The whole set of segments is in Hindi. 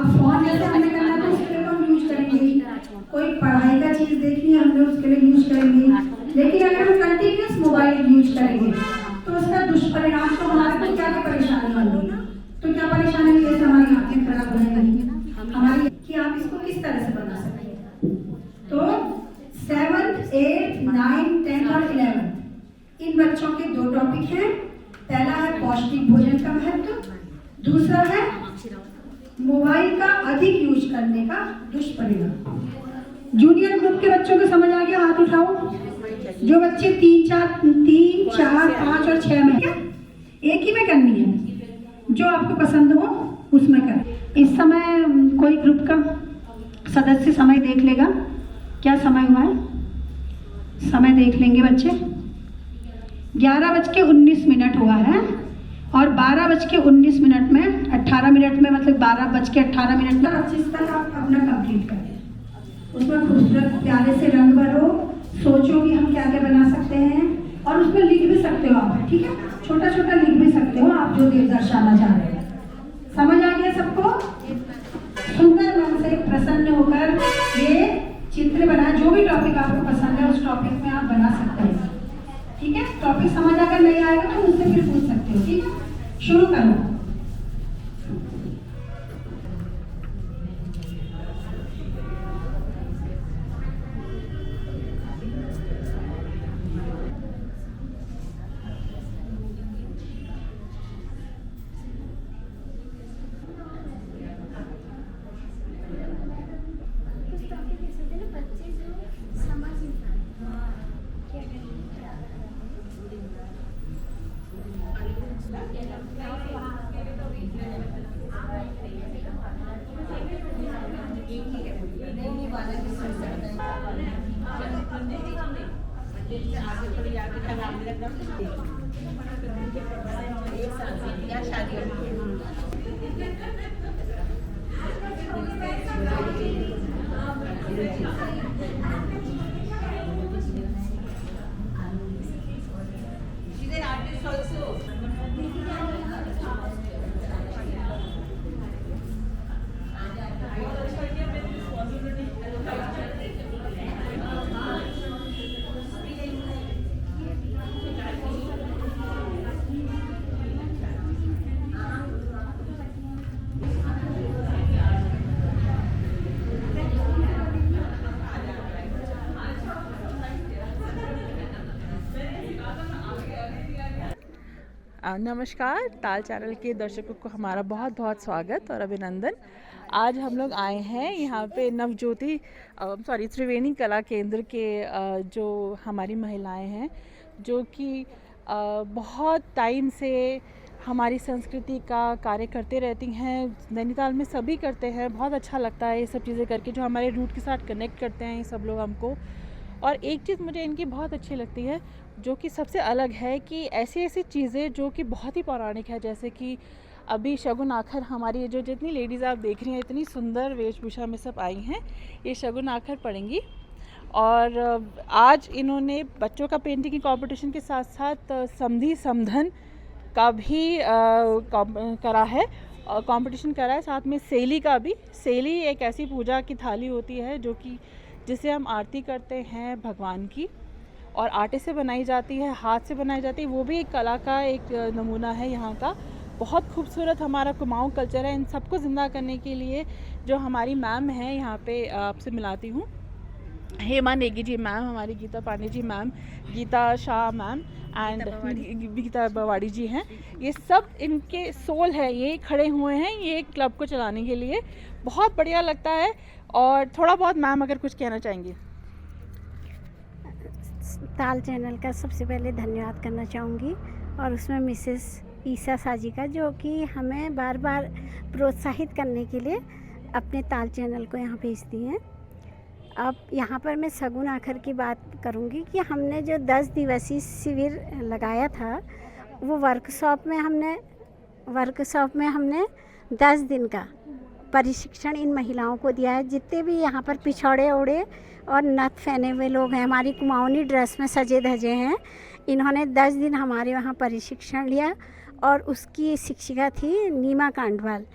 अब फोन जैसे हमें करना तो उसके लिए तो हम यूज करेंगे, कोई पढ़ाई का चीज देखनी है हमने उसके लिए यूज करेंगे। लेकिन अगर हम कंटिन्यूस मोबाइल यूज करेंगे तो उसका दुष्परिणाम तो हमारे को क्या परेशानी होगी, तो क्या परेशानी है, जैसे हमारी आंखें खराब हो जाएंगी हमारी, कि आप इसको किस तरह से बना सकते हैं। तो 7th, 8th, 9th, 10th और 11th इन बच्चों के 2 टॉपिक हैं। पहला है पौष्टिक भोजन का महत्व, दूसरा है मोबाइल का अधिक यूज करने का दुष्परिणाम। जूनियर ग्रुप के बच्चों को समझ आ गया, हाथ उठाओ। जो बच्चे 3, 4, 5 और 6 में, क्या एक ही में करनी है, जो आपको पसंद हो उसमें कर। इस समय कोई ग्रुप का सदस्य समय देख लेगा, क्या समय हुआ है, समय देख लेंगे बच्चे। 11:19 हुआ है और 12:19 में 18 मिनट में, मतलब 12:18 में 25 तक आप अपना कंप्लीट करें। उसमें खूबसूरत प्यारे से रंग भरो, सोचो कि हम क्या क्या बना सकते हैं, और उसमें लिख भी सकते हो आप, ठीक है, छोटा छोटा लिख भी सकते हो आप जो दर्शाना चाह रहे हैं। समझ आ गया सबको? सुंदर मन से प्रसन्न होकर ये चित्र बना, जो भी टॉपिक आपको पसंद है उस टॉपिक में आप बना सकते हैं, ठीक है। टॉपिक समझ अगर नहीं आएगा तो मुझसे फिर पूछ सकते हो, ठीक है। शुरू करो। नमस्कार, ताल चैनल के दर्शकों को हमारा बहुत बहुत स्वागत और अभिनंदन। आज हम लोग आए हैं यहाँ पे नवज्योति त्रिवेणी कला केंद्र के जो हमारी महिलाएं हैं, जो कि बहुत टाइम से हमारी संस्कृति का कार्य करते रहती हैं। नैनीताल में सभी करते हैं, बहुत अच्छा लगता है ये सब चीज़ें करके, जो हमारे रूट के साथ कनेक्ट करते हैं ये सब लोग हमको। और एक चीज़ मुझे इनकी बहुत अच्छी लगती है, जो कि सबसे अलग है, कि ऐसी ऐसी चीज़ें जो कि बहुत ही पौराणिक है, जैसे कि अभी शगुन आखर, हमारी जो जितनी लेडीज़ आप देख रही हैं इतनी सुंदर वेशभूषा में सब आई हैं, ये शगुन आखर पढ़ेंगी। और आज इन्होंने बच्चों का पेंटिंग की कंपटीशन के साथ साथ समधी समधन का भी करा है, कंपटीशन करा है, साथ में सेली का भी। सेली एक ऐसी पूजा की थाली होती है जो कि जिसे हम आरती करते हैं भगवान की, और आटे से बनाई जाती है, हाथ से बनाई जाती है। वो भी एक कला का एक नमूना है यहाँ का। बहुत खूबसूरत हमारा कुमाऊँ कल्चर है। इन सबको ज़िंदा करने के लिए जो हमारी मैम हैं यहाँ पे, आपसे मिलाती हूँ, हेमा नेगी जी मैम, हमारी Geeta Pandey ji ma'am, Geeta Shah ma'am and Geeta Bawari ji हैं। ये सब इनके सोल है, ये खड़े हुए हैं ये क्लब को चलाने के लिए। बहुत बढ़िया लगता है। और थोड़ा बहुत मैम अगर कुछ कहना चाहेंगी। ताल चैनल का सबसे पहले धन्यवाद करना चाहूँगी, और उसमें मिसेस ईसा साजी का, जो कि हमें बार बार प्रोत्साहित करने के लिए अपने ताल चैनल को यहाँ भेजती हैं। अब यहाँ पर मैं शगुन आखर की बात करूँगी कि हमने जो 10 दिवसीय शिविर लगाया था, वो वर्कशॉप में हमने 10 दिन का प्रशिक्षण इन महिलाओं को दिया है। जितने भी यहाँ पर पिछौड़े ओढ़े और नथ पहने हुए लोग हैं, हमारी कुमाऊनी ड्रेस में सजे धजे हैं, इन्होंने 10 दिन हमारे वहाँ प्रशिक्षण लिया। और उसकी शिक्षिका थी नीमा कांडवाल।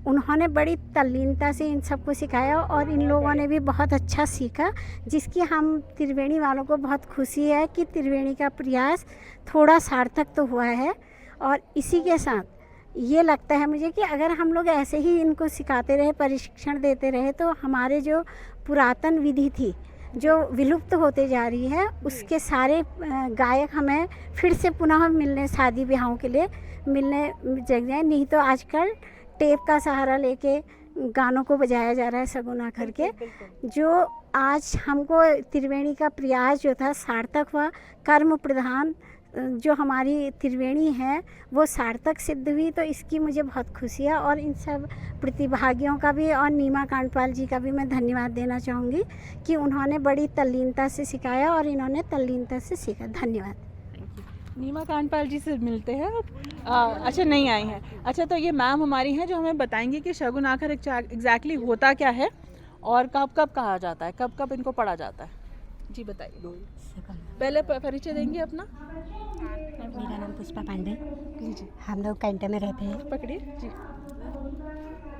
उन्होंने बड़ी तल्लीनता से इन सबको सिखाया और इन लोगों ने भी बहुत अच्छा सीखा, जिसकी हम त्रिवेणी वालों को बहुत खुशी है कि त्रिवेणी का प्रयास थोड़ा सार्थक तो हुआ है। और इसी के साथ ये लगता है मुझे कि अगर हम लोग ऐसे ही इनको सिखाते रहे, प्रशिक्षण देते रहे, तो हमारे जो पुरातन विधि थी जो विलुप्त होते जा रही है, उसके सारे गायक हमें फिर से पुनः मिलने, शादी ब्याहों के लिए मिलने जग जाए। नहीं तो आजकल टेप का सहारा लेके गानों को बजाया जा रहा है सगुन आखर के। जो आज हमको त्रिवेणी का प्रयास जो था सार्थक हुआ, कर्म प्रधान जो हमारी त्रिवेणी है वो सार्थक सिद्ध हुई, तो इसकी मुझे बहुत खुशी है। और इन सब प्रतिभागियों का भी और नीमा कांडपाल जी का भी मैं धन्यवाद देना चाहूँगी कि उन्होंने बड़ी तल्लीनता से सिखाया और इन्होंने तल्लीनता से सीखा। धन्यवाद। नीमा कांडपाल जी से मिलते हैं अब। अच्छा, नहीं आई हैं। अच्छा, तो ये मैम हमारी हैं जो हमें बताएंगे कि शगुन आखर एग्जैक्टली होता क्या है और कब कब कहा जाता है, कब कब इनको पढ़ा जाता है। जी बताइए, पहले परिचय देंगे अपना। मेरा नाम पुष्पा पांडे। जी हम लोग कैंटे में रहते हैं। पकड़िए जी।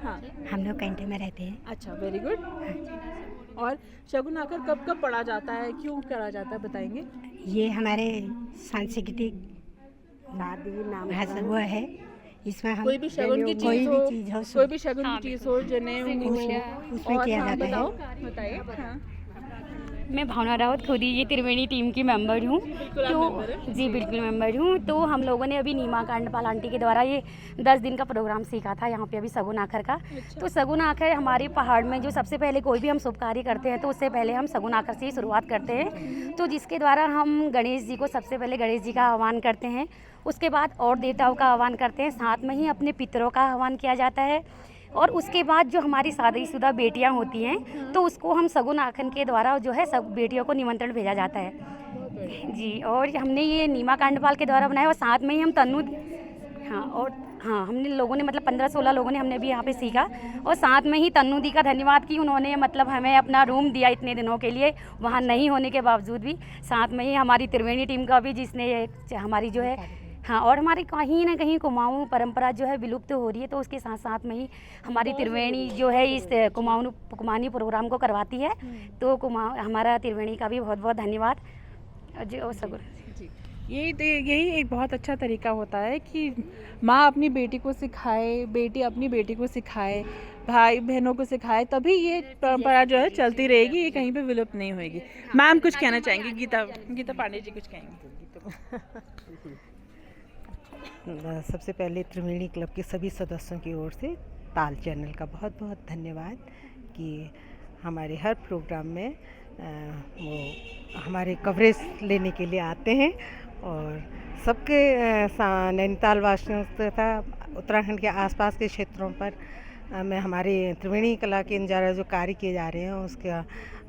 हाँ, हम लोग कैंटे में रहते हैं। अच्छा, वेरी गुड। और शगुन आखर कब कब पढ़ा जाता है, क्यों करा जाता है, बताएंगे। ये हमारे सांस्कृतिक वो है। इसमें हम कोई भी शगुन की कोई चीज़ भी हो, चीज़ हो, कोई भी शगुन की चीज़ हो, जनेऊ हो, उसमें और किया हाँ, जाता है। बताओ, बताइए। हाँ, मैं भावना रावत खुद ही ये त्रिवेणी टीम की मेंबर हूँ। तो जी बिल्कुल मेंबर हूँ। तो हम लोगों ने अभी नीमा कांडपाल आंटी के द्वारा ये 10 दिन का प्रोग्राम सीखा था यहाँ पे अभी सगुन आखर का। तो सगुन आखर हमारे पहाड़ में जो सबसे पहले कोई भी हम शुभ कार्य करते हैं तो उससे पहले हम सगुन आखर से ही शुरुआत करते हैं। तो जिसके द्वारा हम गणेश जी को सबसे पहले गणेश जी का आह्वान करते हैं, उसके बाद और देवताओं का आह्वान करते हैं, साथ में ही अपने पितरों का आह्वान किया जाता है। और उसके बाद जो हमारी शादीशुदा बेटियां होती हैं तो उसको हम सगुन आखन के द्वारा जो है सब बेटियों को निमंत्रण भेजा जाता है जी। और हमने ये नीमा कांडपाल के द्वारा बनाया और साथ में ही हम तन्नू हमने लोगों ने मतलब 15-16 लोगों ने हमने भी यहाँ पे सीखा। और साथ में ही तन्नू दी का धन्यवाद कि उन्होंने मतलब हमें अपना रूम दिया इतने दिनों के लिए, वहाँ नहीं होने के बावजूद भी। साथ में ही हमारी त्रिवेणी टीम का भी, जिसने हमारी जो है और हमारी कहीं ना कहीं कुमाऊँ परंपरा जो है विलुप्त हो रही है, तो उसके साथ साथ में ही हमारी त्रिवेणी जो है इस कुमाऊनी प्रोग्राम को करवाती है। तो हमारा त्रिवेणी का भी बहुत बहुत धन्यवाद जो सगुन। यही एक बहुत अच्छा तरीका होता है कि माँ अपनी बेटी को सिखाए, बेटी अपनी बेटी को सिखाए, भाई बहनों को सिखाए, तभी ये परंपरा जो है चलती रहेगी, ये कहीं पे विलुप्त नहीं होएगी। मैम कुछ कहना चाहेंगी? गीता पांडे जी कुछ कहेंगे? सबसे पहले त्रिवेणी क्लब के सभी सदस्यों की ओर से ताल चैनल का बहुत बहुत धन्यवाद कि हमारे हर प्रोग्राम में वो हमारे कवरेज लेने के लिए आते हैं। और सबके नैनीताल वासियों तथा उत्तराखंड के आसपास के क्षेत्रों पर में हमारे त्रिवेणी कला केंद्र द्वारा जो कार्य किए जा रहे हैं उसका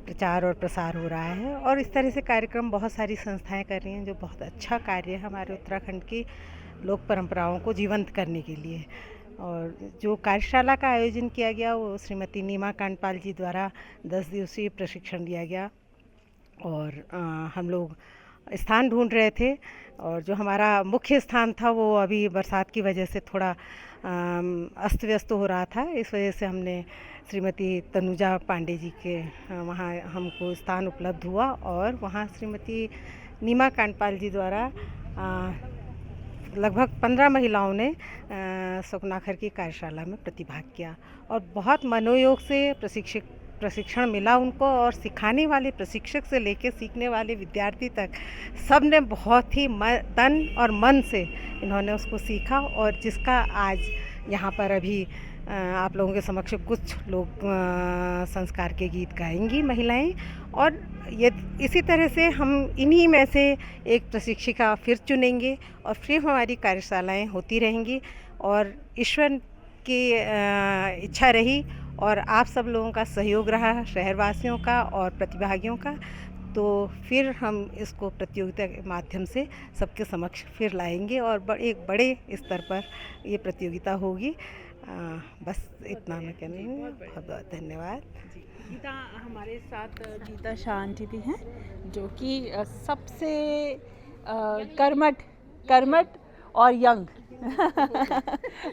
प्रचार और प्रसार हो रहा है। और इस तरह से कार्यक्रम बहुत सारी संस्थाएं कर रही हैं जो बहुत अच्छा कार्य है हमारे उत्तराखंड की लोक परंपराओं को जीवंत करने के लिए। और जो कार्यशाला का आयोजन किया गया वो श्रीमती नीमा कांडपाल जी द्वारा 10 दिवसीय प्रशिक्षण दिया गया। और हम लोग स्थान ढूंढ रहे थे और जो हमारा मुख्य स्थान था वो अभी बरसात की वजह से थोड़ा अस्त व्यस्त हो रहा था। इस वजह से हमने श्रीमती तनुजा पांडे जी के वहाँ हमको स्थान उपलब्ध हुआ और वहाँ श्रीमती नीमा कांडपाल जी द्वारा लगभग 15 महिलाओं ने सगुन आखर की कार्यशाला में प्रतिभाग किया और बहुत मनोयोग से प्रशिक्षण मिला उनको। और सिखाने वाले प्रशिक्षक से लेकर सीखने वाले विद्यार्थी तक सब ने बहुत ही तन और मन से इन्होंने उसको सीखा। और जिसका आज यहाँ पर अभी आप लोगों के समक्ष कुछ लोग संस्कार के गीत गाएंगी महिलाएं। और ये इसी तरह से हम इन्हीं में से एक प्रशिक्षिका फिर चुनेंगे और फिर हमारी कार्यशालाएं होती रहेंगी। और ईश्वर की इच्छा रही और आप सब लोगों का सहयोग रहा, शहरवासियों का और प्रतिभागियों का, तो फिर हम इसको प्रतियोगिता के माध्यम से सबके समक्ष फिर लाएंगे और एक बड़े स्तर पर ये प्रतियोगिता होगी। बस इतना मैं कहनी हूँ। बहुत बहुत धन्यवाद। गीता हमारे साथ गीता शाह आंटी भी हैं जो कि सबसे कर्मठ और यंग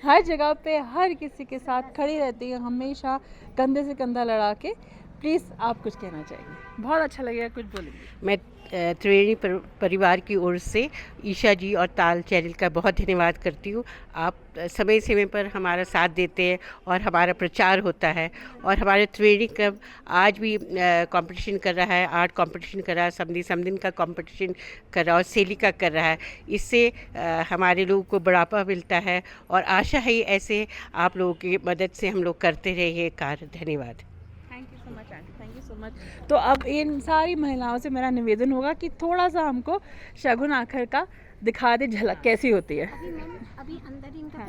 हर जगह पे हर किसी के साथ खड़ी रहती है, हमेशा कंधे से कंधा लड़ा के। प्लीज़ आप कुछ कहना चाहिए, बहुत अच्छा लगेगा, कुछ बोलेंगे। मैं त्रिवेणी परिवार की ओर से ईशा जी और ताल चैनल का बहुत धन्यवाद करती हूँ। आप समय समय पर हमारा साथ देते हैं और हमारा प्रचार होता है, और हमारे त्रिवेणी क्लब आज भी कंपटीशन कर रहा है, आर्ट कंपटीशन कर रहा है, समदिन का कंपटीशन कर रहा है और सेलिका कर रहा है। इससे हमारे लोगों को बढ़ावा मिलता है, और आशा है ऐसे आप लोगों की मदद से हम लोग करते रहे ये कार्य। धन्यवाद। Thank you so much aunty, thank you so much. तो अब इन सारी महिलाओं से मेरा निवेदन होगा कि थोड़ा सा हमको शगुन आखर का दिखा दे झलक कैसी होती है। अभी अंदर इनका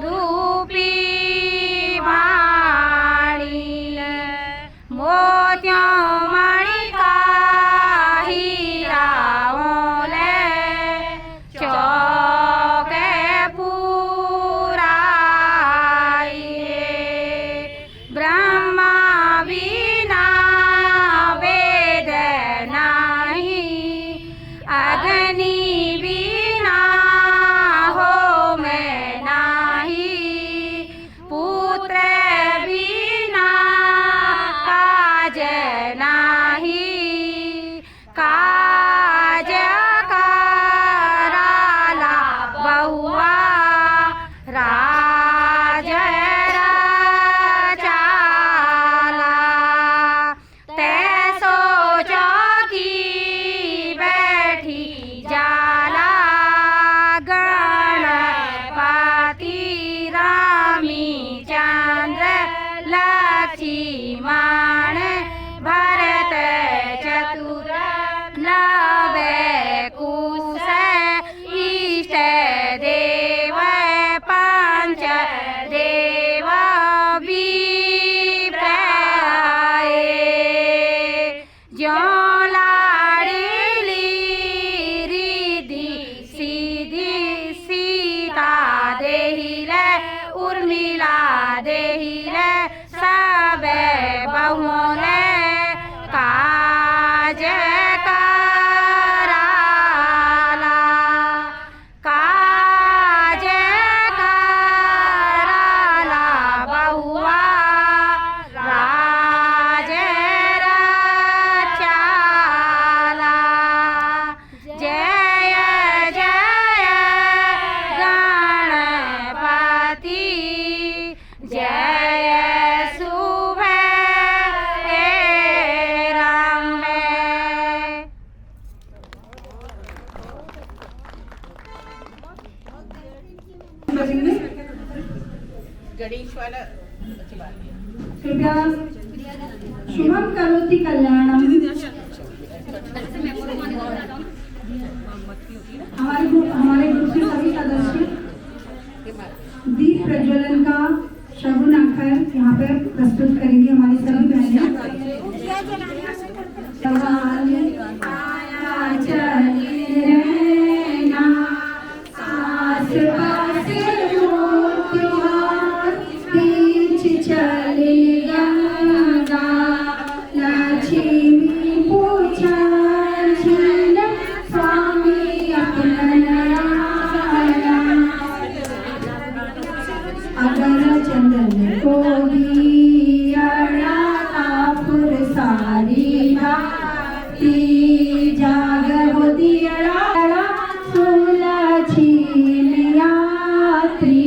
रूपी माँ परिमाण भरत चतुर लवे कुश इष्ट देव पंच देव विप्राय जो लाडली रिद्धि सिद्धि सीता देहिले उर्मिला देहिले सब बहुले काज कराला काज कराला बहुआ राज रचाला जय जय गणपति जय शुभ रम्य। गणेश वाला कृपया शुभम करोति कल्याणम। हमारे ग्रुप के सभी सदस्य दीप प्रज्वलन का शगुन आखर यहाँ पे प्रस्तुत करेंगी हमारी सभी बहनें। अगर चंदन को दिया कापुर सारी राती जाग हो दिया सोला छीलिया त्री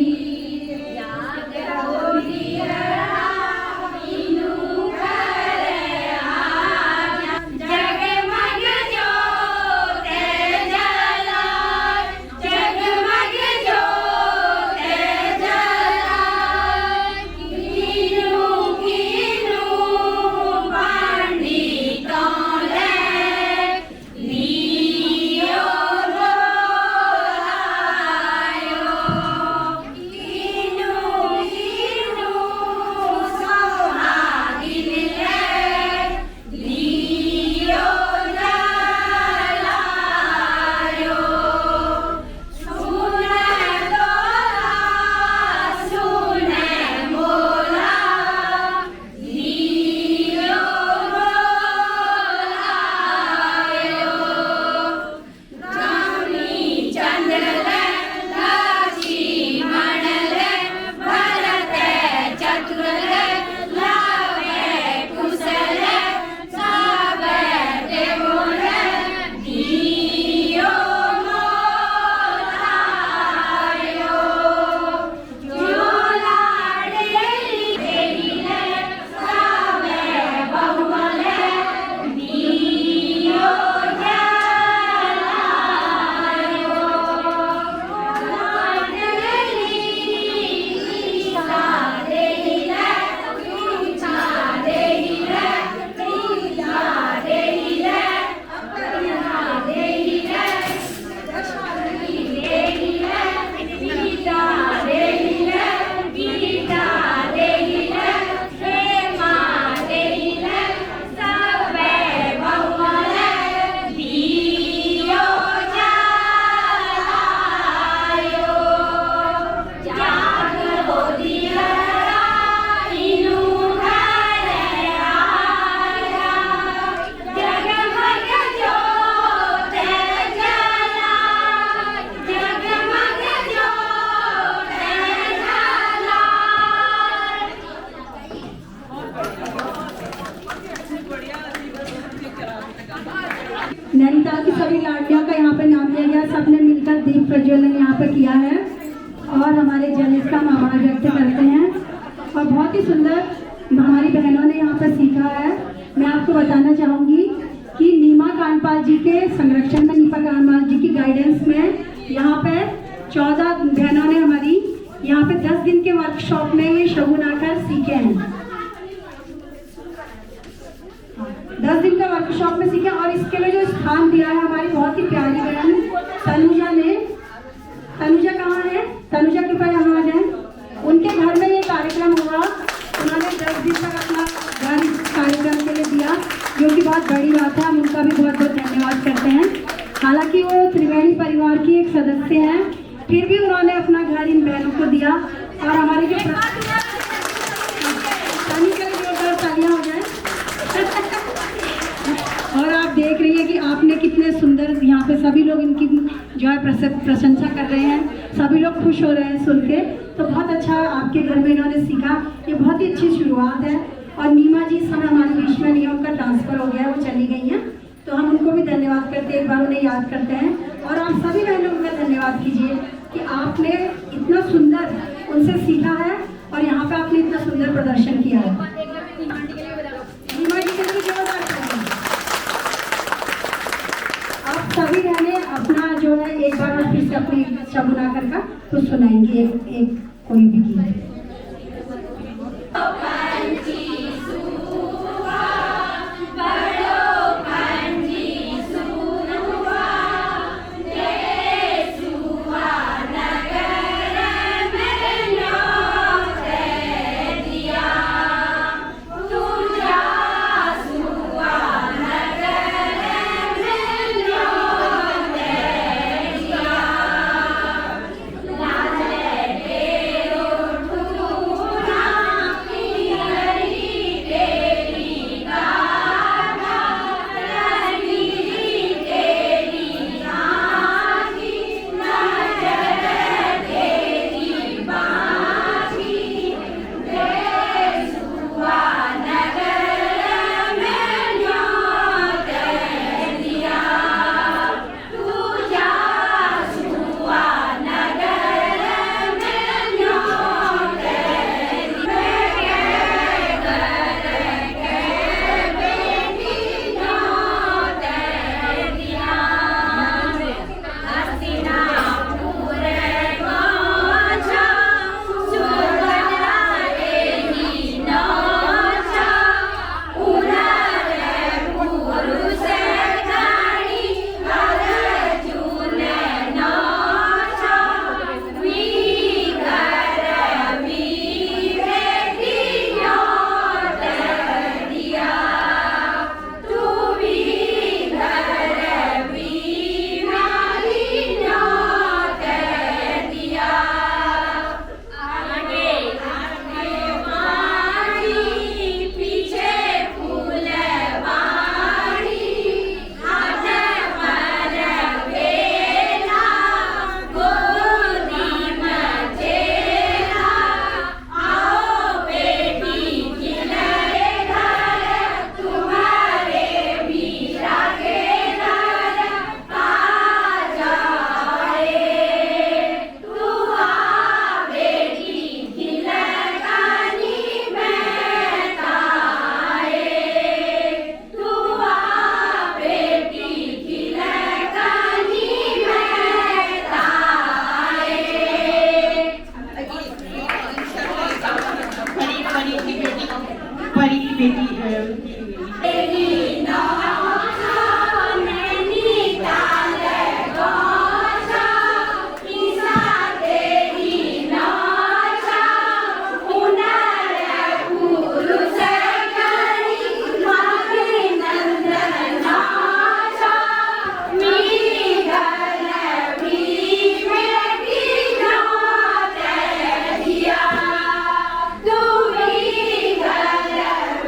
नैनीताल की सभी लाडलियों का यहाँ पे नाम लिया गया, सबने मिलकर दीप प्रज्वलन यहाँ पे किया है और हमारे जलिस का आभार व्यक्त करते हैं। और बहुत ही सुंदर हमारी बहनों ने यहाँ पे सीखा है। मैं आपको बताना चाहूँगी कि नीमा कांडपाल जी के संरक्षण में, नीमा कांडपाल जी की गाइडेंस में यहाँ पे 14 बहनों ने हमारी यहाँ पे 10 दिन के वर्कशॉप में ये शगुन आकर सीखे हैं। 10 दिन का वर्कशॉप में सीखे और इसके लिए जो स्थान दिया है हमारी बहुत ही प्यारी बहन तनुजा ने। तनुजा कहाँ है? तनुजा कृपया यहाँ आ जाए। उनके घर में ये कार्यक्रम हुआ, उन्होंने 10 दिन तक अपना घर इस कार्यक्रम के लिए दिया, जो कि बहुत बड़ी बात है। हम उनका भी बहुत बहुत धन्यवाद करते हैं। हालांकि वो त्रिवेणी परिवार की एक सदस्य हैं, फिर भी उन्होंने अपना घर इन बहनों को दिया। और हमारे जो तालियां हो जाए। और आप देख रही हैं कि आपने कितने सुंदर, यहाँ पे सभी लोग इनकी जो है प्रशंसा कर रहे हैं, सभी लोग खुश हो रहे हैं सुन के। तो बहुत अच्छा आपके घर में इन्होंने सीखा, ये बहुत ही अच्छी शुरुआत है। और नीमा जी इस समय हमारे बीच में नहीं है, उनका ट्रांसफ़र हो गया है, वो चली गई हैं, तो हम उनको भी धन्यवाद करते हैं, एक बार उन्हें याद करते हैं। और आप सभी बहनों का धन्यवाद कीजिए कि आपने इतना सुंदर उनसे सीखा है और यहाँ पे आपने इतना सुंदर प्रदर्शन किया है। नीमा जी के लिए जोरदार तालियां। आप सभी बहनें अपना जो है एक बार और फिर से अपने शगुनाकर का कुछ सुनाएंगे, एक कोई भी गीत।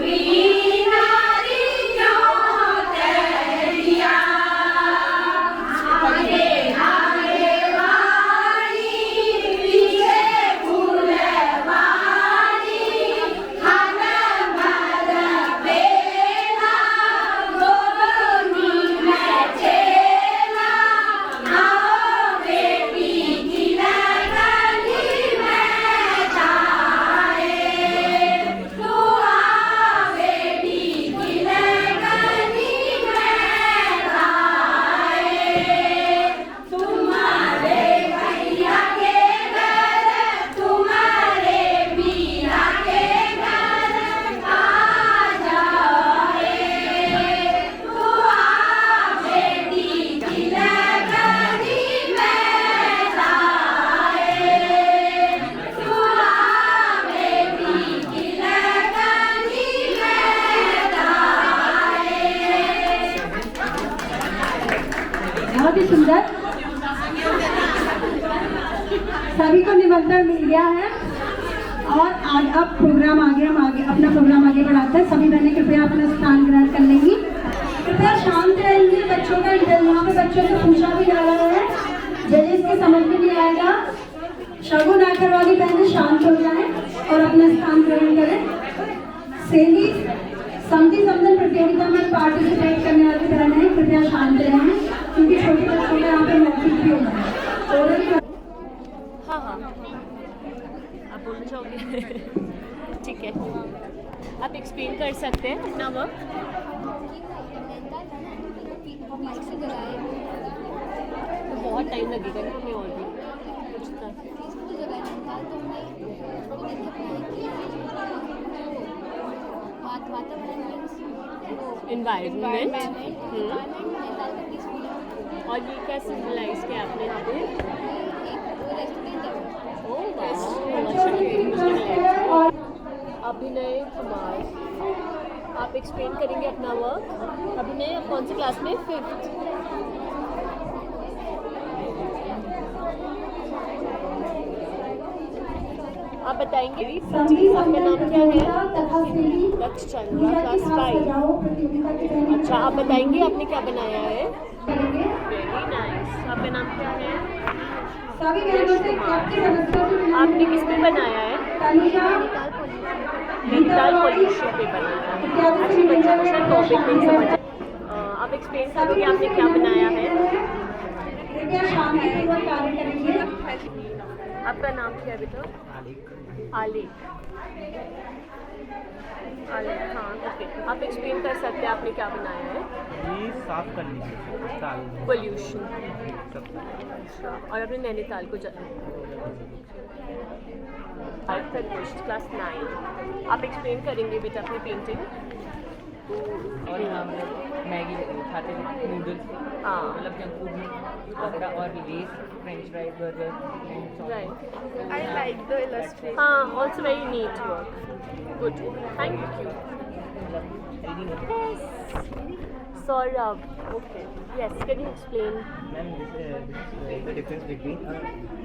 We किया है और आज अब प्रोग्राम आगे हम आगे अपना प्रोग्राम आगे बढ़ाते हैं। सभी बहनें कृपया अपना स्थान ग्रहण कर लेंगी। कृपया शांत रहेंगे। बच्चों का इंटरव्यू यहाँ पे बच्चों से पूछा भी जा रहा है, जजेस के समझ में नहीं आएगा। शगुन आकर वाली बहनें शांत हो जाएं और अपना स्थान ग्रहण करें। सेली समझी समझन प्रतियोगिता में पार्टिसिपेट करने वाली बहनें कृपया शांत रहें, क्योंकि छोटे बच्चों का यहाँ पे मौखिक भी होगा। हाँ हाँ आप बोलना चाहोगे? ठीक है, आप एक्सप्लेन कर सकते हैं अपना वर्क। तो बहुत टाइम लगेगा ना हमें और भी कुछ इन्वायरमेंट। और ये क्या सिम्बलाइज किया आपने यहाँ पे? अभिनय कुमार, आप एक्सप्लेन करेंगे अपना वर्क। अभिनय कौन सी क्लास में? 5th। आप बताएंगे आपका नाम क्या है? लक्ष्य चंद्रा, क्लास 5। अच्छा, आप बताएंगे आपने क्या बनाया है? Very nice. आपका नाम क्या है? आपने किस पे बनाया है? नैनीताल पॉल्यूशन पे बनाया है। अच्छी बच्चा कुछ टॉपिक नहीं समझा। आप एक्सप्लेन करोगे आपने क्या बनाया है? आपका नाम क्या है बेटा? आलिक। हाँ ओके, आप एक्सप्लेन कर सकते हैं आपने क्या बनाया है? ये साफ कर लीजिए पोल्यूशन। और अपने नैनीताल को क्लास 9। आप एक्सप्लेन करेंगे बेटा अपनी पेंटिंग। और हम मैगी खाते थे, नूडल्स। हाँ मतलब जंक फूड में पकड़ा और Lay's, French fries, burger. Right, I like the illustration. हाँ, also very neat work. Good, thank you. Saurabh, okay. Yes, can you explain? Ma'am, this is the difference between a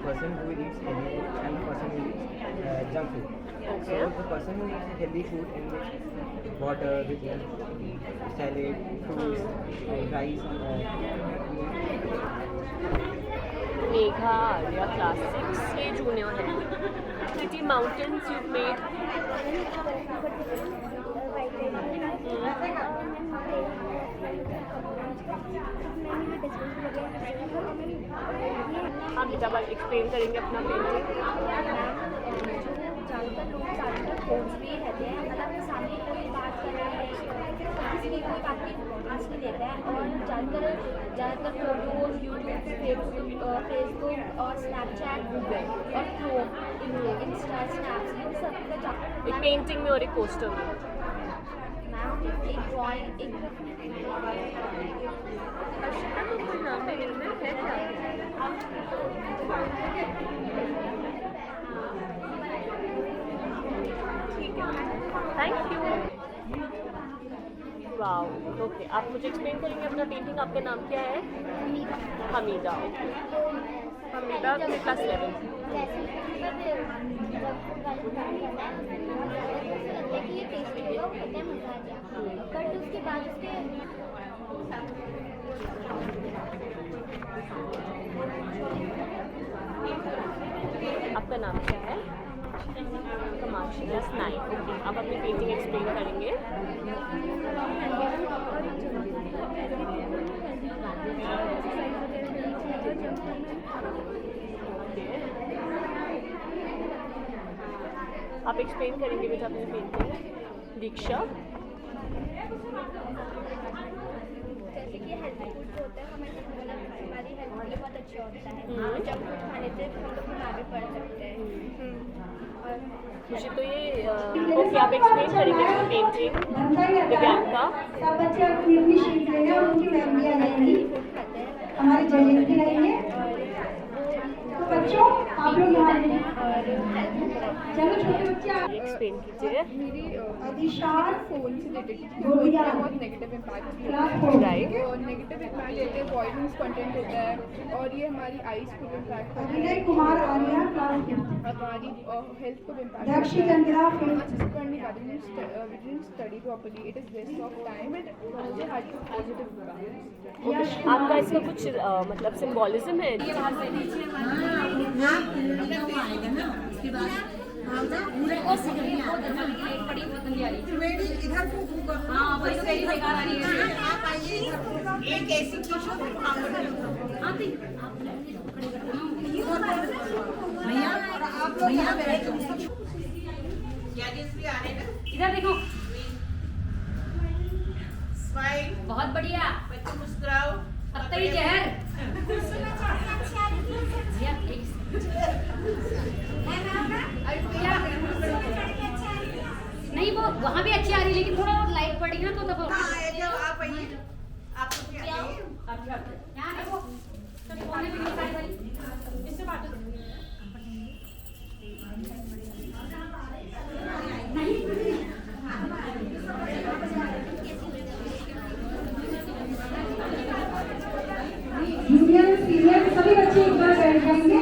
person who eats healthy food and a person who eats junk food. Okay. So the person who eats healthy food in which water, with salad, fruits, rice. Megha Arya, class 6, ये junior है. Pretty mountains you've made. हाँ बेटा, बात एक्सप्लेन करेंगे अपना पेंटिंग। ज़्यादातर लोग फोन्स में ही रहते हैं, मतलब सामने कोई बात कर रहे हैं, किसी की कोई बात की इंटरेस्ट नहीं लेता है। और ज़्यादातर फोटोज यूट्यूब, फेसबुक और स्नैपचैट, गूगल और क्रोम, इंस्टा, स्नैप्स, इन सब का एक पेंटिंग में और एक पोस्टर में। मैम एक ड्राइंग, एक थैंक यू। वाओ, ओके, आप मुझे एक्सप्लेन करेंगे अपना पेंटिंग। आपका नाम क्या है? हमीदा। हमीदा क्लास 11। बट उसके बाद उसके आपका नाम क्या है? कमाशी, क्लास 9। ओके, आप अपनी पेंटिंग एक्सप्लेन करेंगे। आप एक्सप्लेन करेंगे बेटा अपनी पेंटिंग। दीक्षा, जैसे कि हेल्दी फूड जो होता है हमारी हेल्थ के लिए बहुत अच्छा होता है। जंक फूड खाने से हम लोग बीमार भी पड़ सकते हैं। मुझे तो ये ओके, आप एक्सप्लेन करेंगे अपनी पेंटिंग। दिव्यांका, सब बच्चे अपनी अपनी शीट लेंगे और उनकी मैम भी आ जाएंगी, हमारे जजेस भी रहेंगे। तो बच्चों आप लोग यहाँ जाते हैं। हैं और चलो छोटे बच्चे आप एक्सप्लेन कीजिए। मेरी अधिशार फ़ोन से रिलेटेड गोलियां बहुत नेगेटिव इम्पैक्ट क्लास 4 राइट। और नेगेटिव इम्पैक्ट होते हैं, वॉयलेंस कंटेंट होता है और ये हमारी आइज़ को इम्पैक्ट करता अभिनय है, कुमार आर्या क्लास 2 हमारी हेल्थ को इम्पैक्ट दक्ष करता है। चंद्रा हम फिल्म अच्छे से पढ़ नहीं पाते, we didn't study properly, it is waste of time and मुझे हर चीज़ पॉजिटिव होगा। आपका इसका कुछ मतलब सिंबॉलिज्म है? इधर देखो, बहुत बढ़िया, बच्चे मुस्कुराओ, अब ही जहर। नहीं वो वहाँ भी अच्छी आ रही है, लेकिन थोड़ा और लाइट पड़ी ना तो तब यहाँ देखो, चलो कोने में ये साड़ी वाली, इससे बात करो। जूनियर सीनियर सभी बच्चे एक बार बैठ जाएंगे।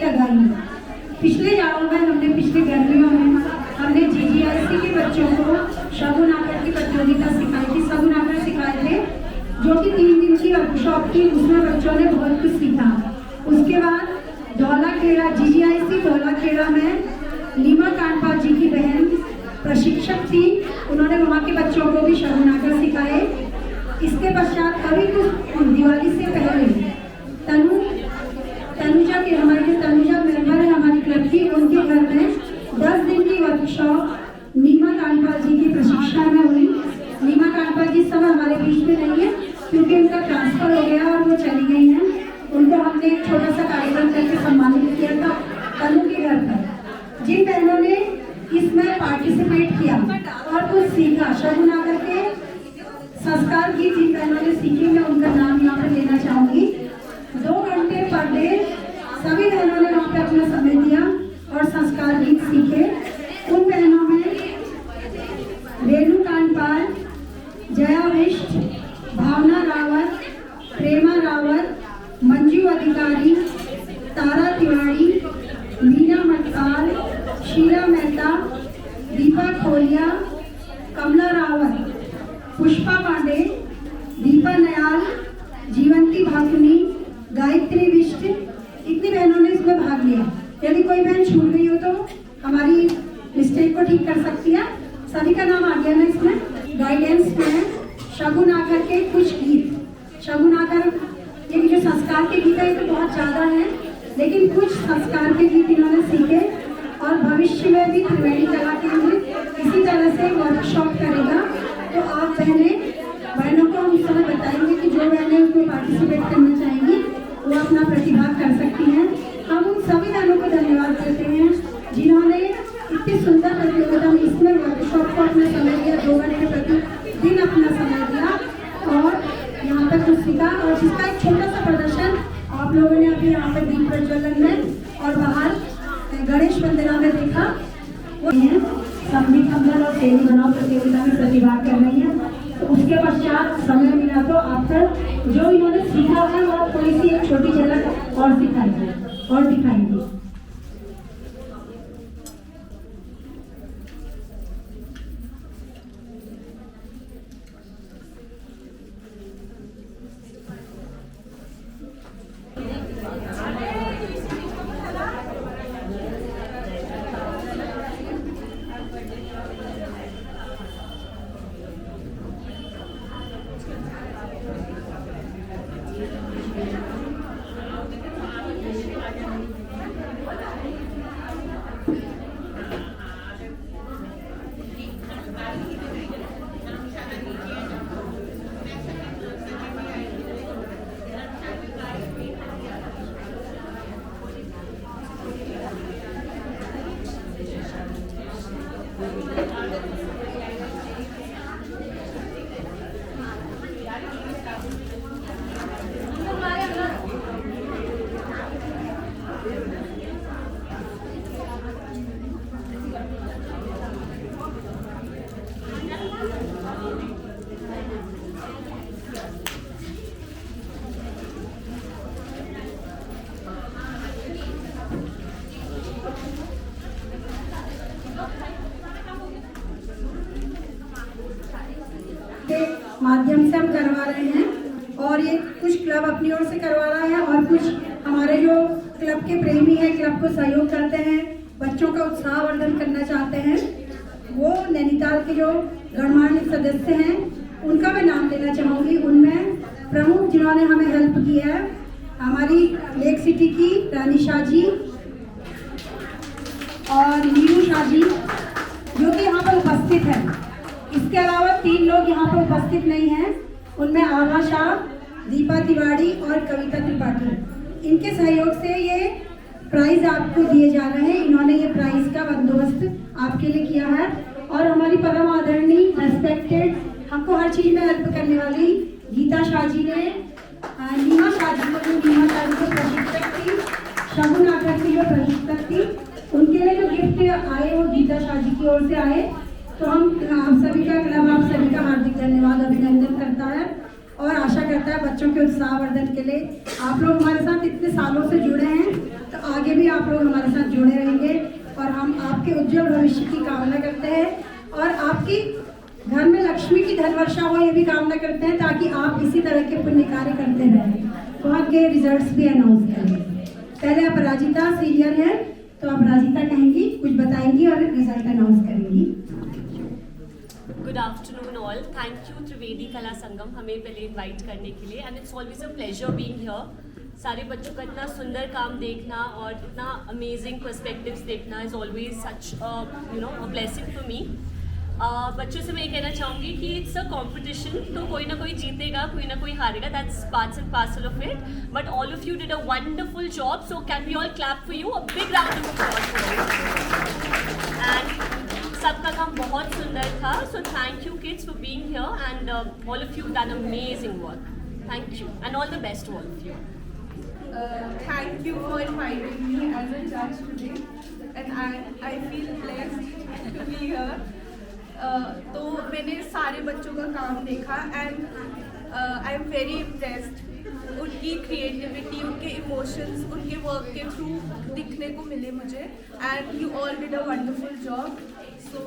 लगाई। पिछले जाड़ों में हमने, पिछले गर्मियों में हमने GGIC के बच्चों को शगुन आकर की प्रतियोगिता सिखाई थी, शगुन आकर सिखाए थे, जो कि 3 दिन की वर्कशॉप थी। उसमें बच्चों ने बहुत कुछ सीखा। उसके बाद धौलाखेड़ा, GGIC धौलाखेड़ा में लीमा कांडपाल जी की बहन प्रशिक्षक थी, उन्होंने वहाँ के बच्चों को भी शगुन आकर सिखाए। इसके पश्चात अभी कुछ दिवाली से पहले तनुजा के, हमारे जो तनुजा मेंबर है हमारी क्लब की, उनके घर में 10 दिन की वर्कशॉप नीमा कांडपाल जी की प्रशिक्षण में हुई। नीमा कांडपाल जी इस समय हमारे बीच में नहीं है क्योंकि उनका ट्रांसफर हो गया और वो चली गई हैं। उनको हमने एक छोटा सा कार्यक्रम करके सम्मानित किया था तनु के घर पर। जिन बहनों ने इसमें पार्टिसिपेट किया और कुछ सीखा, शगुन आकर के संस्कार की जिन बहनों ने सीखी, मैं उनका नाम यहाँ पर लेना चाहूँगी। 2 घंटे पर डे सभी बहनों ने वहाँ पे अपना समय दिया और संस्कार गीत सीखे। उन बहनों में रेणु कांडपाल, जया विष्ट, भावना रावत, प्रेमा रावत, मंजू अधिकारी, तारा तिवारी, मीना मटकाल, शीला मेहता, दीपा खोलिया, कमला रावत, पुष्पा पांडे, दीपा नयाल, जीवंती भाकुनी, गायत्री विष्ट, इतनी बहनों ने इसमें भाग लिया। यदि कोई बहन छूट गई हो तो हमारी मिस्टेक को ठीक कर सकती है। सभी का नाम आ गया ना इसमें। गाइडेंस में शगुन आकर के कुछ गीत, शगुन आकर एक जो संस्कार के गीत है ये तो बहुत ज़्यादा है, लेकिन कुछ संस्कार के गीत इन्होंने सीखे और भविष्य में भी त्रिवेणी कला केंद्र इसी तरह से वर्कशॉप करेगा। तो आप बहनों को हम इस समय बताएंगे कि जो बहनें उसमें पार्टिसिपेट करना चाहेंगी वो अपना प्रतिभा कर सकती हैं। हम उन सभी बहनों को धन्यवाद देते हैं जिन्होंने इतनी सुंदर प्रतियोगिता में इसमें वर्कशॉप को अपना समय दिया, 2 घंटे प्रतिदिन अपना समय दिया और यहाँ तक कुछ सीखा। और जिसका एक छोटा सा प्रदर्शन आप लोगों ने अभी यहाँ पर दीप प्रज्वलन में और बाहर गणेश वंदना में देखा। वो संगीत संबल और शैली बनाओ प्रतियोगिता में प्रतिभाग कर रही है। तो उसके पश्चात समय मिला तो आफ्टर जो इन्होंने सीखा है वो थोड़ी सी एक छोटी झलक और दिखाएंगे। माध्यम से हम करवा रहे हैं और ये कुछ क्लब अपनी ओर से करवा रहा है और कुछ हमारे जो क्लब के प्रेमी हैं, क्लब को सहयोग करते हैं, बच्चों का उत्साहवर्धन करना चाहते हैं, वो नैनीताल के जो गणमान्य सदस्य हैं उनका मैं नाम लेना चाहूँगी। उनमें प्रमुख जिन्होंने हमें हेल्प की है हमारी लेक सिटी की रानी शाह जी और नीरू शाह जी जो कि यहाँ पर उपस्थित है। इसके अलावा 3 लोग यहाँ पर उपस्थित नहीं हैं, उनमें आभा शाह, दीपा तिवारी और कविता त्रिपाठी। इनके सहयोग से ये प्राइज आपको दिए जा रहे हैं। इन्होंने ये प्राइज का बंदोबस्त आपके लिए किया है और हमारी परम आदरणीय रेस्पेक्टेड हमको हर चीज़ में हेल्प करने वाली गीता शाह जी ने नीमा शाह जी को प्रशिक्षक थी, शगुन आकृति जो प्रशिक्षक थी, उनके लिए जो गिफ्ट आए वो गीता शाह जी की ओर से आए। तो हम आप सभी का क्लब आप सभी का हार्दिक धन्यवाद अभिनंदन करता है और आशा करता है बच्चों के उत्साहवर्धन के लिए आप लोग हमारे साथ इतने सालों से जुड़े हैं तो आगे भी आप लोग हमारे साथ जुड़े रहेंगे और हम आपके उज्जवल भविष्य की कामना करते हैं और आपकी घर में लक्ष्मी की धन वर्षा हो ये भी कामना करते हैं ताकि आप इसी तरह के पुण्य कार्य करते रहें। तो आपके रिजल्ट्स भी अनाउंस करेंगे। पहले आप राजिता सीनियर हैं तो आप राजिता कहेंगी, कुछ बताएंगी और रिजल्ट अनाउंस करेंगी। Good afternoon all, thank you Triveni Kala Sangam हमें पहले इनवाइट करने के लिए and it's always a pleasure being here. सारे बच्चों का इतना सुंदर काम देखना और इतना अमेजिंग पर्सपेक्टिव्स देखना is always such a blessing for me. बच्चों से मैं ये कहना चाहूँगी कि इट्स अ कॉम्पिटिशन, तो कोई ना कोई जीतेगा कोई ना कोई हारेगा, that's parts and parcel of it, but all of you did a wonderful job, so can we all clap for you, a big round of applause. And सबका काम बहुत सुंदर था, so thank you kids for being here and all of you done amazing work. Thank you and all the best to all of you. Thank you for inviting me as a judge today, and I feel blessed to be here. तो मैंने सारे बच्चों का काम देखा and I am very impressed. उनकी क्रिएटिविटी, उनके इमोशंस, उनके वर्क के थ्रू दिखने को मिले मुझे and you all did a wonderful job, so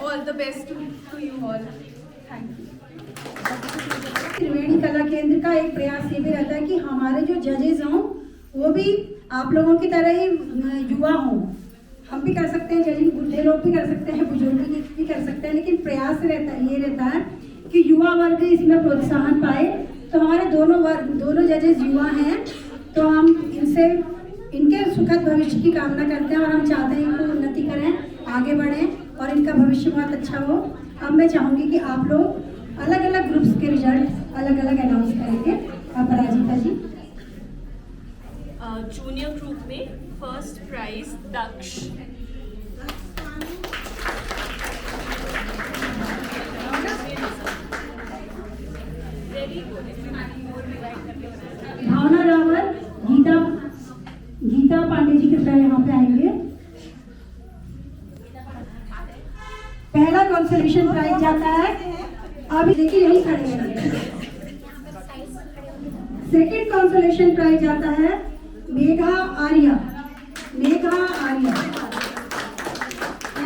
all the best to you all. Thank you. Triveni Kala Kendra का एक प्रयास ये भी रहता है कि हमारे जो जजेस हों वो भी आप लोगों की तरह ही युवा हों। हम भी कर सकते हैं जजिंग, बूढ़े लोग भी कर सकते हैं, बुजुर्ग भी कर सकते हैं, लेकिन प्रयास ये रहता है कि युवा वर्ग इसमें प्रोत्साहन पाए तो हमारे दोनों जजेस युवा हैं, तो हम इनसे इनके सुखद भविष्य की कामना करते हैं और हम चाहते हैं कि उन्नति करें, आगे बढ़ें और इनका भविष्य बहुत अच्छा हो। अब मैं चाहूँगी कि आप लोग अलग अलग ग्रुप्स के रिजल्ट अलग अलग अनाउंस करेंगे। अपराजिता जी। जूनियर ग्रुप में फर्स्ट प्राइज दक्ष। भावना रावत, गीता पांडे जी कृपया यहाँ पे आएंगे। पहला कंसोलेशन प्राइज जाता है, अभी देखिए यही खड़े हैं। सेकंड कंसोलेशन प्राइज जाता है मेघा आर्या है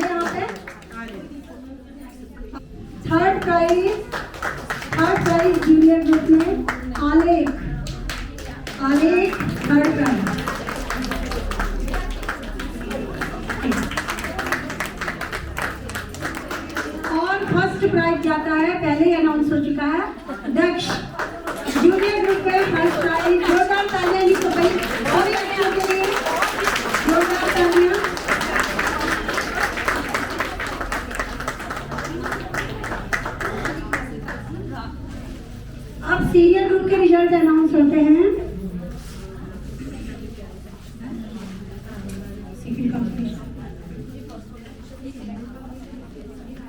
यहाँ पे। थर्ड प्राइज जूनियर ग्रुप में आलेख थर्ड प्राइज। और फर्स्ट प्राइज जाता है, पहले ही अनाउंस हो चुका है, दक्ष जूनियर ग्रुप में फर्स्ट प्राइज। जोरदार तालियां जी को भाई सभी बच्चों के लिए, जोरदार तालियां। अब सीनियर ग्रुप के रिजल्ट अनाउंस होते हैं।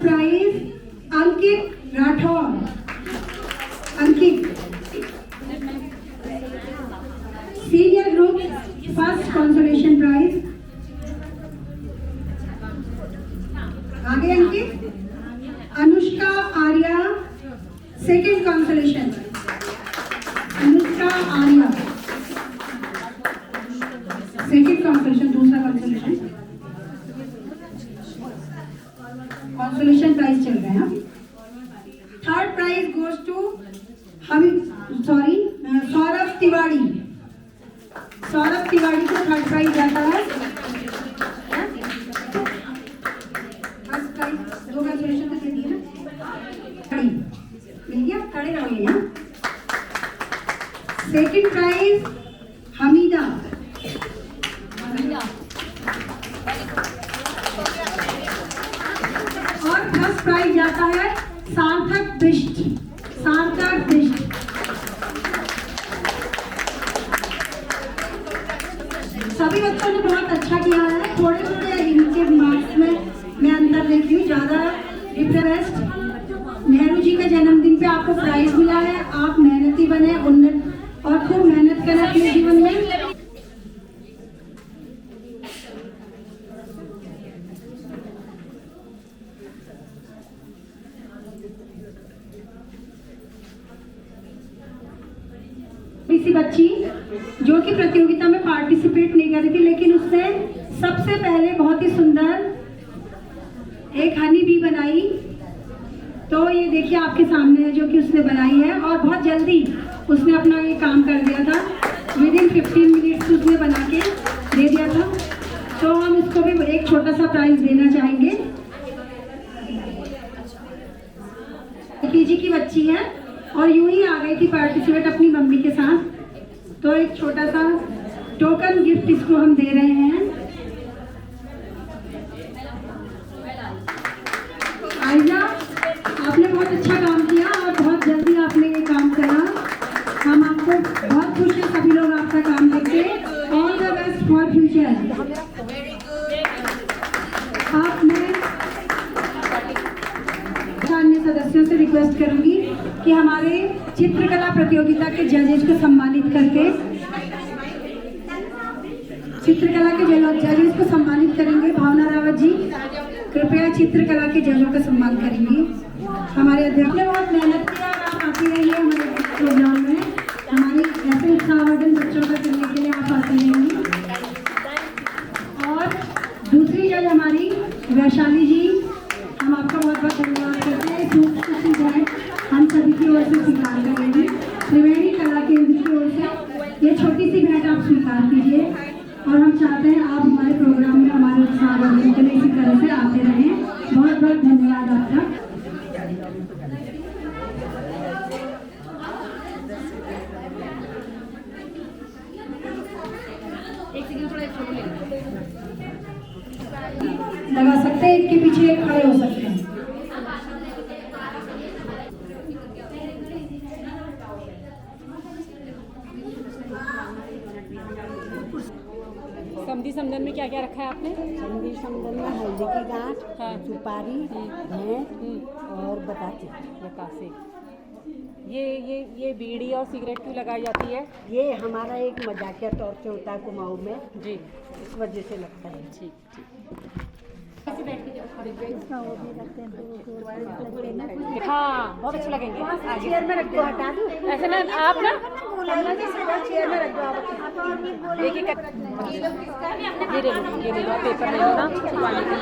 Prize Ankit Rathore. Senior group first consolation prize. आगे Ankit. Anushka Arya second consolation. Anushka Arya second consolation, दूसरा कंसोलेशन। कंसोलेशन प्राइज चल रहे हैं। Third prize goes to Saurabh Tiwari को थर्ड प्राइज जाता है। फर्स्ट प्राइज दो कंसोलेशन तो दे दिए ना, मिल गया, खड़े रहोगे यहाँ। Second prize Hamida. और फर्स्ट प्राइज जाता है सार्थक बिष्ट। सभी बच्चों ने बहुत अच्छा किया है। थोड़े इनके मार्क्स में मैं अंतर देखी हूँ, ज़्यादा डिप्रेस्ड। नेहरू जी के जन्मदिन पे आपको प्राइज मिला है, आप मेहनती बने, उन्नत और खूब मेहनत करें अपने जीवन में। किसी बच्ची जो कि प्रतियोगिता में पार्टिसिपेट नहीं कर रही थी, लेकिन उसने सबसे पहले बहुत ही सुंदर एक हनी बी बनाई। तो ये देखिए आपके सामने है जो कि उसने बनाई है, और बहुत जल्दी उसने अपना ये काम कर दिया था। विदिन 15 मिनट्स उसने बना के दे दिया था। तो हम इसको भी एक छोटा सा प्राइज देना चाहेंगे। पीजी की बच्ची है और यूं ही आ गई थी पार्टिसिपेट अपनी मम्मी के साथ, तो एक छोटा सा टोकन गिफ्ट इसको हम दे रहे हैं। आयजा, आपने बहुत अच्छा काम किया और बहुत जल्दी आपने ये काम करा। हम आपको बहुत खुश हैं, सभी लोग आपका काम देखते। All the best for future. आप मैं अन्य सदस्यों से रिक्वेस्ट करूंगी कि हमारे चित्रकला प्रतियोगिता के जजेस को सम्मानित करके करेंगे। भावना रावत जी कृपया चित्रकला के जजों का सम्मान करेंगी। हमारे अध्यक्ष ने बहुत मेहनत किया, आप आती रहिए हमारे प्रोग्राम में। हमारे ऐसे उत्साहवर्धन बच्चों का करने के लिए आप आते रहेंगे। और दूसरी जज हमारी वैशाली जी, हम आपका बहुत बहुत धन्यवाद करते हैं। हम सभी की ओर से स्वीकार करेंगे। त्रिवेणी कला केंद्र की ओर से ये छोटी सी भेंट आप स्वीकार कीजिए, और हम चाहते हैं आप हमारे प्रोग्राम में हमारे उत्साहवर्धन के लिए इसी तरह से आते रहें। बहुत बहुत धन्यवाद आपका। लगा सकते हैं, एक के पीछे एक खड़े हो सकते हैं। समधी समधन में क्या क्या रखा है आपने? समधी समधन में हल्दी की गांठ, हाँ। सुपारी, भेंट और बतासे। ये बीड़ी और सिगरेट क्यों लगाई जाती है? ये हमारा एक मजाकिया तौर से होता है कुमाऊं में जी, इस वजह से लगता है। ठीक ठीक। हाँ, बहुत अच्छे लगेंगे। चेयर में रख दो, हटा दो। ऐसे ना आप ना चेयर में रख दो आप। एक एक ये ले लो पेपर ले लो ना छुपाने के लिए।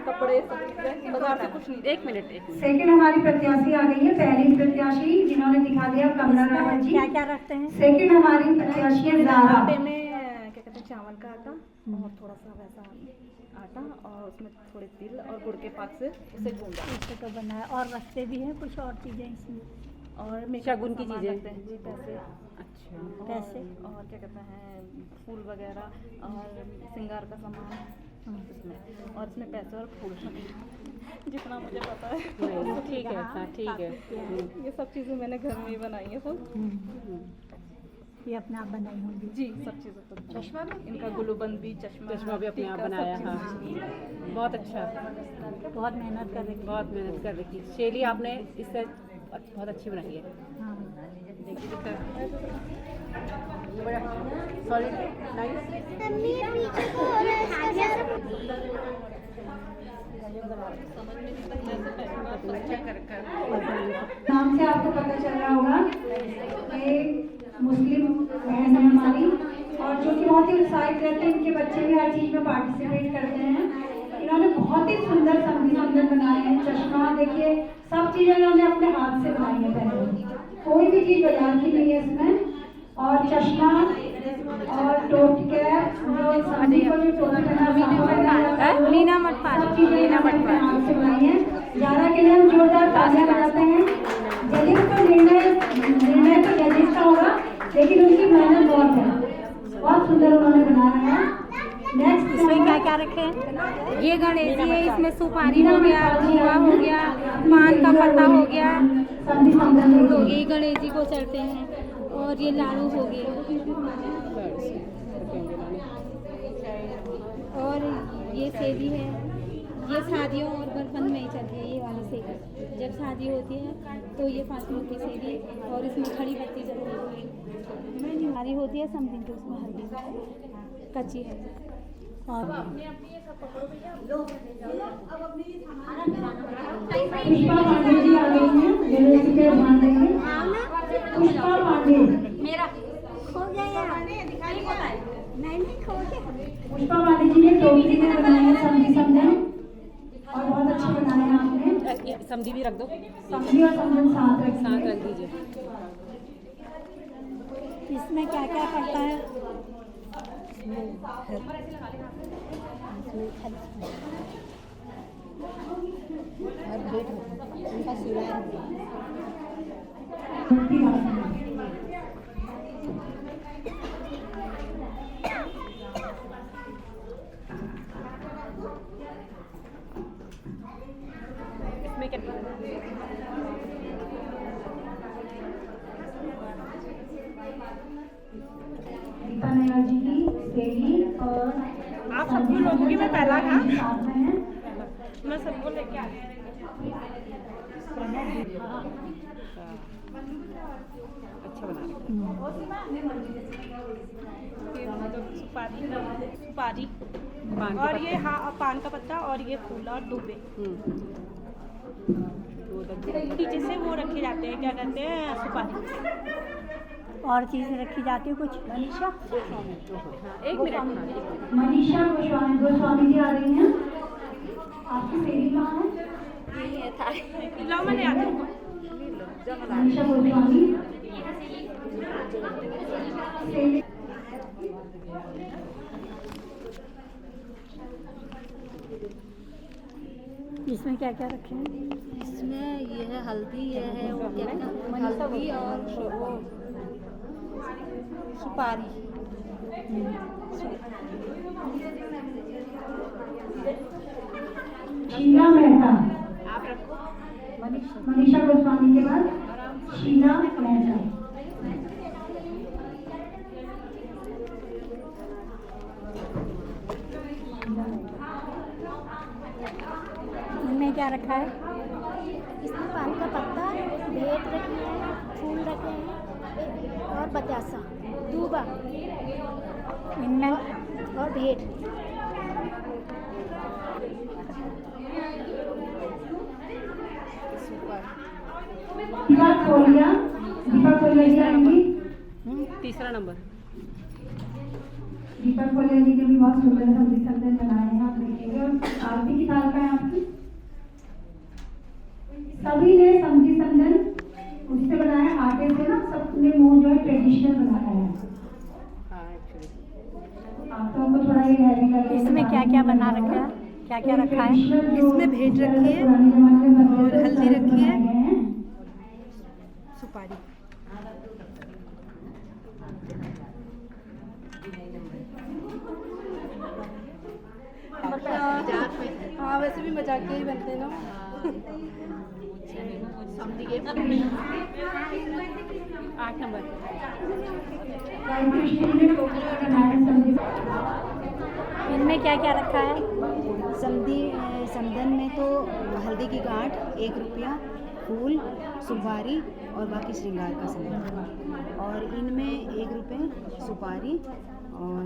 कपड़े बाजार से कुछ नहीं। एक मिनट सेकंड हमारी प्रत्याशी आ गई है, पहली प्रत्याशी जिन्होंने दिखा दिया कमला रावत जी। क्या क्या रखते हैं? सेकंड हमारी प्रत्याशी है ज़ारा। आटे में क्या कहते हैं चावल का आटा और थोड़ा सा वैसा आटा और उसमें थोड़े तिल और गुड़ के पाक से उसे गूंदा। इससे तो बना है और रखते भी हैं कुछ और चीज़ें इसमें और शगुन की चीज़ें जी, पैसे। अच्छा, पैसे और क्या कहते हैं फूल वगैरह और श्रृंगार का सामान इसमें, और इसमें पैसे और फूल जितना मुझे पता है। नहीं ठीक है, हाँ ठीक है। ये सब चीज़ें मैंने घर में ही बनाई है सब। ये अपने आप बनाई होंगी जी, सब चीज़ें तो चश्मा भी इनका गुलूबंदी चश्मा भी अपने आप टीका, बनाया। सब हाँ, चीज़ें। बहुत अच्छा, बहुत मेहनत कर रही बहुत मेहनत कर रखी। शैली आपने इससे बहुत अच्छी बनाई है। हाँ। सॉरी नाम से आपको पता चल रहा होगा कि मुस्लिम बहन है हमारी, और जो कि बहुत ही उत्साहित रहते हैं, इनके बच्चे भी हर चीज़ में पार्टिसिपेट करते हैं। इन्होंने बहुत ही सुंदर समधी समधन बनाए हैं। चश्मा देखिए, सब चीज़ें इन्होंने अपने हाथ से बनाई है। पहले कोई भी चीज़ बाजार की नहीं है इसमें। और चश्मा और टोपी कैप, जो समधी को जो टोपी पहना लीना मटपाल, सब चीज़ें इन्होंने अपने हाथ से बनाई है। ज़ारा के लिए हम जोरदार तालियां बजाते हैं। जजेस का निर्णय तो जजेस का होगा, लेकिन उनकी मेहनत बहुत है। बहुत सुंदर उन्होंने बनाया है। नेक्स्ट इसमें क्या क्या रखे हैं? ये गणेश जी है, इसमें सुपारी हो गया, धुआ हो गया, पान का पत्ता हो गया, समधी समधन तो ये गणेश जी को चढ़ते हैं, और ये लाड़ू हो गए, और ये सेवी है। ये शादियों और बंद में ही चलती है ये वाली सेवी। जब शादी होती है तो ये 5 लोग की सेवी, और इसमें खड़ी बत्ती जलती है। हमारी होती है समथिंग, तो उसमें हल्दी कच्ची है। और पुष्पा पांडे जी आ गई हैं, जलेबी के ध्यान देंगे। पुष्पा पांडे मेरा खो गया यार, नहीं खो गया। पुष्पा पांडे जी ने टोपी में बनाया है समधी समधन, और बहुत अच्छे बनाए हैं आपने। समधी भी रख दो, समधी और समधन साथ रख दीजिए। इसमें क्या क्या पड़ता है? इसमें क्या दीपा नायर जी की सेवी, और आप सबको लोगों की मैं पहला था, साथ में है। मैं सबको लेके आ रही अच्छा बना सुपारी और ये हाँ पान का पत्ता, और ये फूल और दूबे नीचे से वो रखे जाते हैं, क्या कहते हैं, सुपारी। और चीज़ें रखी जाती है कुछ? मनीषा, एक मिनट, मनीषा गोस्वामी जी आ रही हैं। आपकी सेवी कहाँ है? लो मैंने आती मनीषा गोस्वामी सेवी। इसमें क्या क्या रखे हैं? इसमें ये है हल्दी, ये है वो क्या कहते हैं हल्दी, और वो सुपारी। शीला मेहता, मनीषा गोस्वामी के बाद शीला मेहता। इनमें क्या रखा है? इसमें पान का पत्ता, भेंट रखी है, फूल रखे हैं और बतासा, दूबा इनमें और भेंट। दीपक कोलिया, दीपक कोलिया जी आएंगी। तीसरा नंबर। दीपक कोलिया जी ने भी बहुत सुंदर संगीत संदन बनाए हैं, आप देखेंगे। और आरती की साल का है आपकी। सभी ने संगीत संदन उससे बनाया, आटे से ना, सबने मुंह जो है ट्रेडिशनल बनाया है। आप लोगों को थोड़ा ये हैवी लगे। इसमें क्या क्या बना रखा है? क्या क्या रखा है? इसमें भेंट रखी है और हल्दी रखी है, सुपारी। हाँ वैसे भी मजाक के ही बनते हैं ना। आठ नंबर। इनमें क्या क्या रखा है? समदन में तो हल्दी की गांठ 1 रुपया, फूल, सुपारी और बाकी श्रृंगार का सामान। और इनमें 1 रुपये, सुपारी और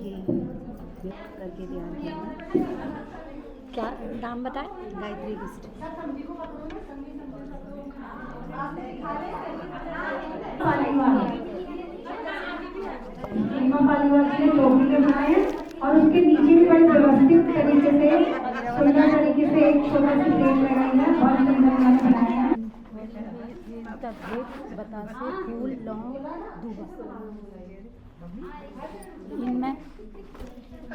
ये करके तैयार किया है। क्या नाम बताए? गायत्री बिस्ट। सीमा पालीवाल जी ने टोपी के बनाए हैं और उसके नीचे भी बड़े व्यवस्थित तरीके से, सुंदर तरीके से एक छोटा सी प्लेट लगाई है। बहुत सुंदर उन्होंने बनाया है। बतासे, फूल, लौंग, दूबा। इनमें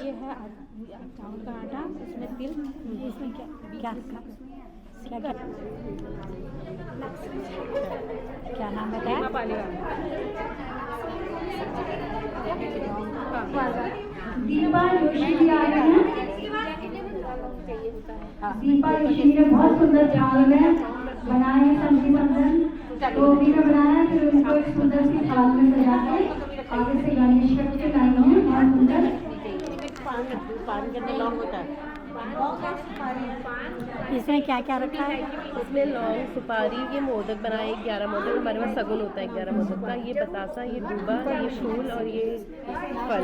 ये है चावल का आटा, इसमें तिल, इसमें क्या क्या रखा? क्या क्या क्या नाम बताया? दीपा जोशी जी आ रहे हैं। दीपा जोशी जी ने बहुत सुंदर थाल में बनाए हैं संगीत संदन, टोपी में बनाया है, फिर उनको एक सुंदर सी थाल में सजा के आगे से गणेश रख के लाई है। बहुत सुंदर। पान करने लौंग होता है। इसमें क्या क्या रखा है? इसमें लौंग, सुपारी, ये मोदक बनाए 11 मोदक। हमारे पास सगुन होता है 11 मोदक का। ये बतासा, ये दूबा, ये फूल और ये फल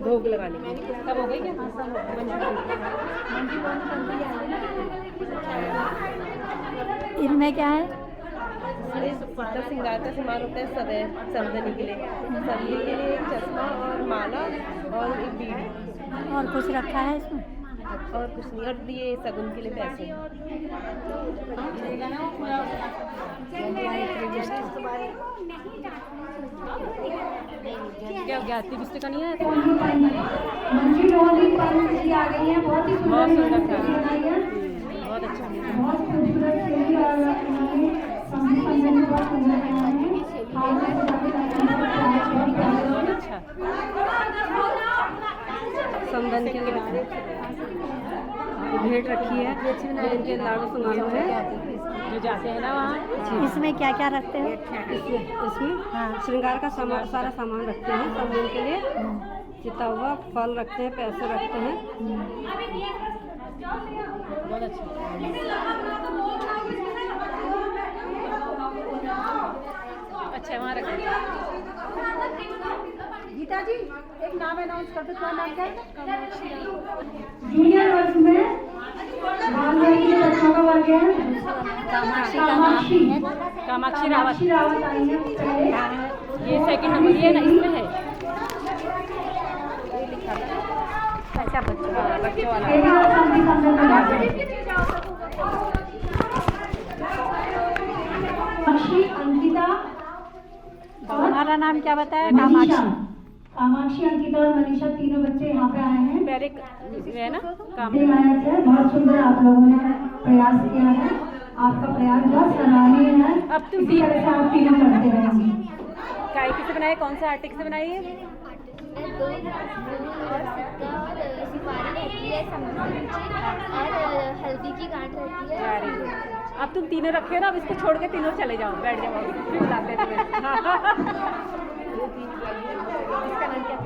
भोग लगाने के लिए। सब हो गई क्या? इनमें क्या है? इसमें श्रृंगार का सामान होता है सदैव समदनी के लिए। समदनी के लिए एक चश्मा और माला और एक बीड़ी। और कुछ रखा है इसमें? और कुछ नहीं। और ये सगुन के लिए पैसे। क्या हो गया? लिपस्टिक का नहीं है? मंजी मोहन जी आ गई हैं। बहुत ही सुंदर बनाई है। बहुत अच्छा। बहुत खूबसूरत शैली और उन्होंने संगीत संदन को बहुत सुंदर बनाया है। अच्छा। समदन के लिए भेंट रखी है, इनके लाडू सुनानो है जो जाते हैं ना वहाँ। इसमें क्या क्या रखते हैं? इसमें हाँ श्रृंगार का सामान, सारा सामान रखते हैं समदन के लिए। चिता हुआ, फल रखते हैं, पैसे रखते हैं। बहुत अच्छा। अच्छा वहाँ रखते हैं। गीता जी एक नाम अनाउंस कर दो। क्या नाम है? जूनियर वर्ग में बालवाड़ी के बच्चों का वर्ग है कामाक्षी। कामाक्षी रावत। रावत आई है। ये सेकंड नंबर ये ना इसमें है। अच्छा बच्चों वाला। कामाक्षी, अंकिता। हमारा नाम क्या बताया? कामाक्षी, अंकिता और मनीषा तीनों बच्चे यहाँ पे आए हैं। है ना काम। बहुत सुंदर आप लोगों ने प्रयास किया है। आपका प्रयास बहुत सराहनीय है। अब तुम इसी तरह से आप तीनों करते रहेंगे। काय किसे बनाए? कौन सा आर्टिक से बनाई है? तो फूल और सिक्का और सुपारी रहती है समुद्र और हल्दी की गांठ रहती है। अब तुम तीनों रखे हो ना, अब इसको छोड़ के तीनों चले जाओ, बैठ जाओ, अभी फिर बुलाते हैं इसका नाम क्या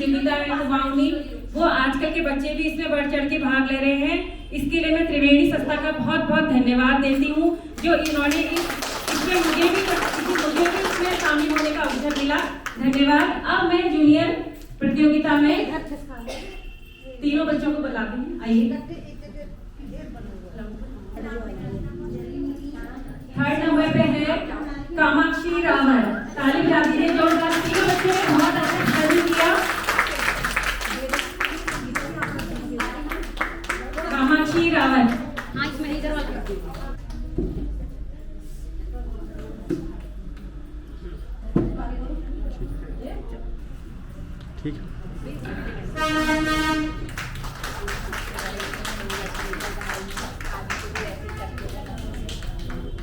प्रतियोगिता में कुमाऊनी, वो आजकल के बच्चे भी इसमें बढ़ चढ़ के भाग ले रहे हैं। इसके लिए मैं त्रिवेणी संस्था का बहुत बहुत धन्यवाद देती हूँ, जो इन्होंने इसमें मुझे भी इसमें शामिल होने का अवसर मिला। धन्यवाद। अब मैं जूनियर प्रतियोगिता में तीनों बच्चों को बुलाती हूँ, आइए। थर्ड नंबर पे है कामाक्षी रावण। ताली बजा दीजिए जोरदार। तीनों बच्चों ने बहुत अच्छा प्रदर्शन किया। कामाक्षी रावण। हाँ, इसमें इधर वाला ठीक है।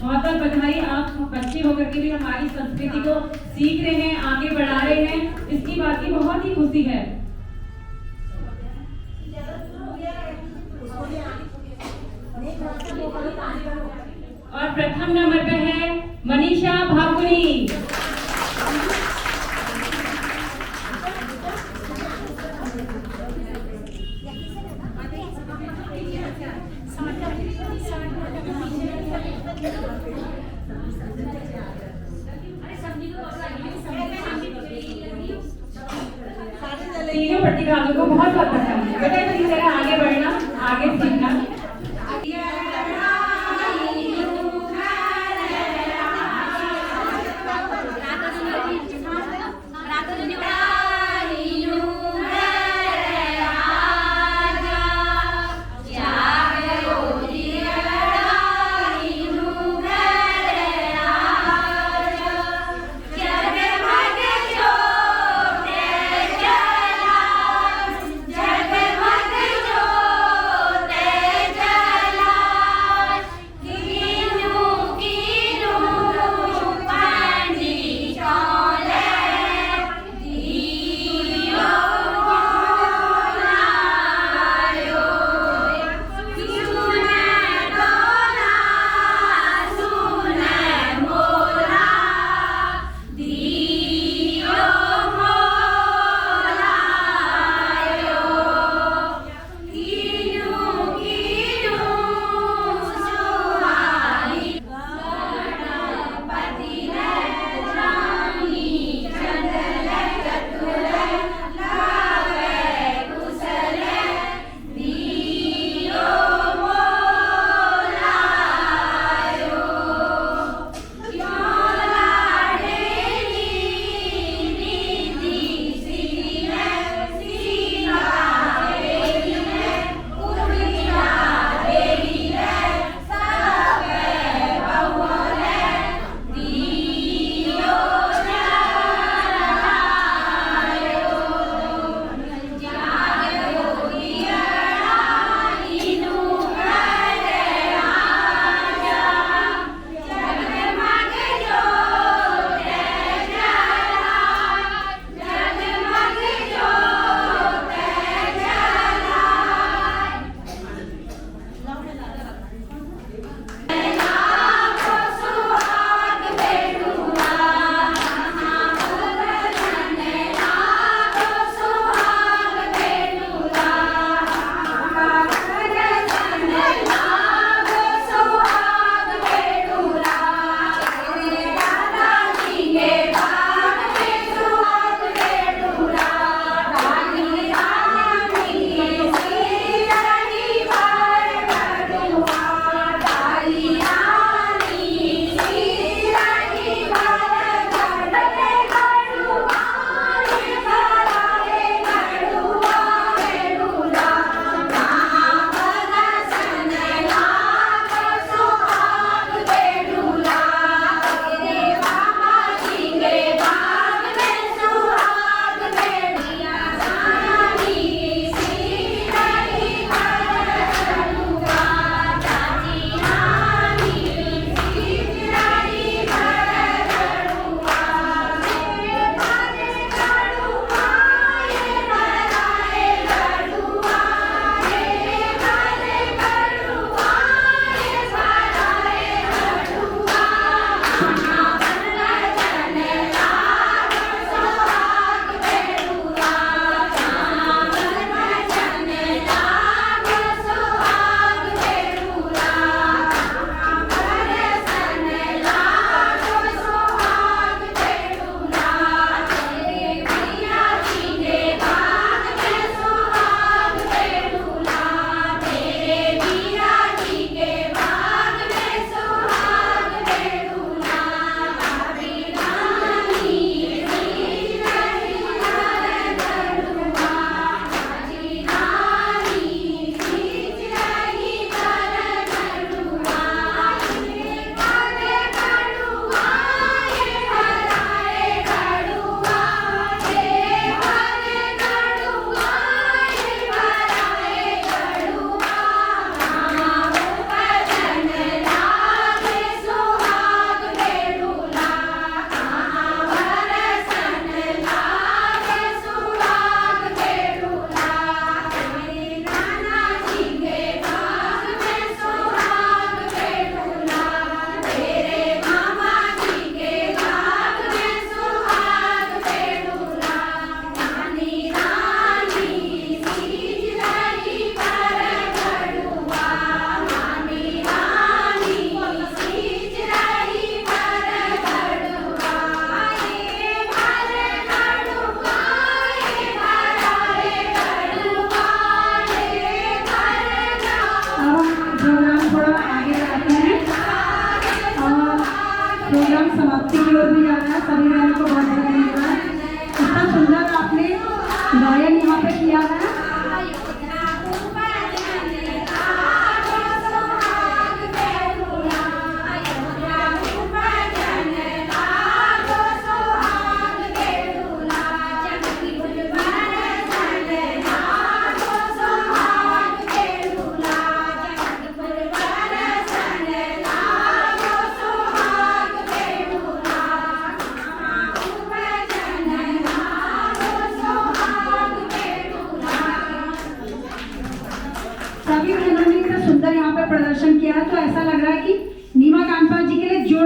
बहुत बहुत बधाई। आप बच्चे होकर के भी हमारी संस्कृति को सीख रहे हैं, आगे बढ़ा रहे हैं, इसकी बात की बहुत ही खुशी है। और प्रथम नंबर पे है मनीषा भाकुनी। तीनों प्रतिभागियों को बहुत बहुत बधाई। बेटा इसी तरह आगे बढ़ना, आगे सीखना। जगमग जो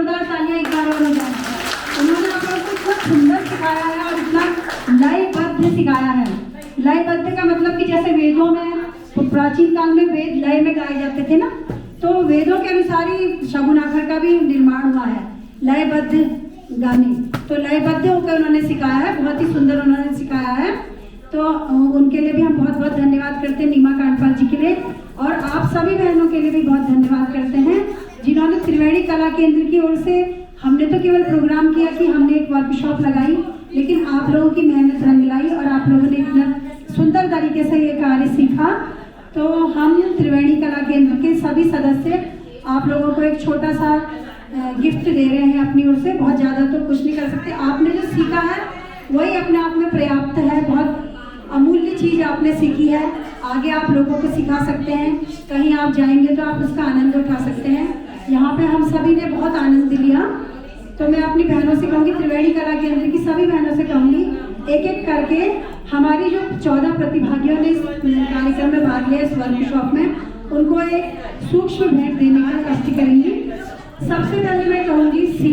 जोरदार तालियां एक बार और हो जाए। उन्होंने आप लोगों को इतना सुंदर सिखाया है और इतना लयबद्ध सिखाया है। लयबद्ध का मतलब कि जैसे वेदों में, तो प्राचीन काल में वेद लय में गाए जाते थे ना, तो वेदों के अनुसार ही शगुन आखर का भी निर्माण हुआ है, लयबद्ध गाने। तो लयबद्ध होकर उन्होंने सिखाया है, बहुत ही सुंदर उन्होंने सिखाया है। तो उनके लिए भी हम बहुत बहुत धन्यवाद करते हैं, नीमा कांडपाल जी के लिए, और आप सभी बहनों के लिए भी बहुत धन्यवाद करते हैं जिन्होंने त्रिवेणी कला केंद्र की ओर से, हमने तो केवल प्रोग्राम किया कि हमने एक वर्कशॉप लगाई, लेकिन आप लोगों की मेहनत रंग लाई और आप लोगों ने इतना सुंदर तरीके से ये कार्य सीखा। तो हम त्रिवेणी कला केंद्र के सभी सदस्य आप लोगों को एक छोटा सा गिफ्ट दे रहे हैं अपनी ओर से। बहुत ज़्यादा तो कुछ नहीं कर सकते, आपने जो सीखा है वही अपने आप में पर्याप्त है। बहुत अमूल्य चीज़ आपने सीखी है, आगे आप लोगों को सिखा सकते हैं, कहीं आप जाएंगे तो आप उसका आनंद उठा सकते हैं। यहाँ पे हम सभी ने बहुत आनंद लिया। तो मैं अपनी बहनों से कहूँगी, त्रिवेणी कला केंद्र की सभी बहनों से कहूँगी, एक एक करके हमारी जो 14 प्रतिभागियों ने इस कार्यक्रम में भाग लिया, इस वर्कशॉप में, उनको एक सूक्ष्म भेंट देने का कष्ट करेंगी। सबसे पहले मैं कहूँगी श्री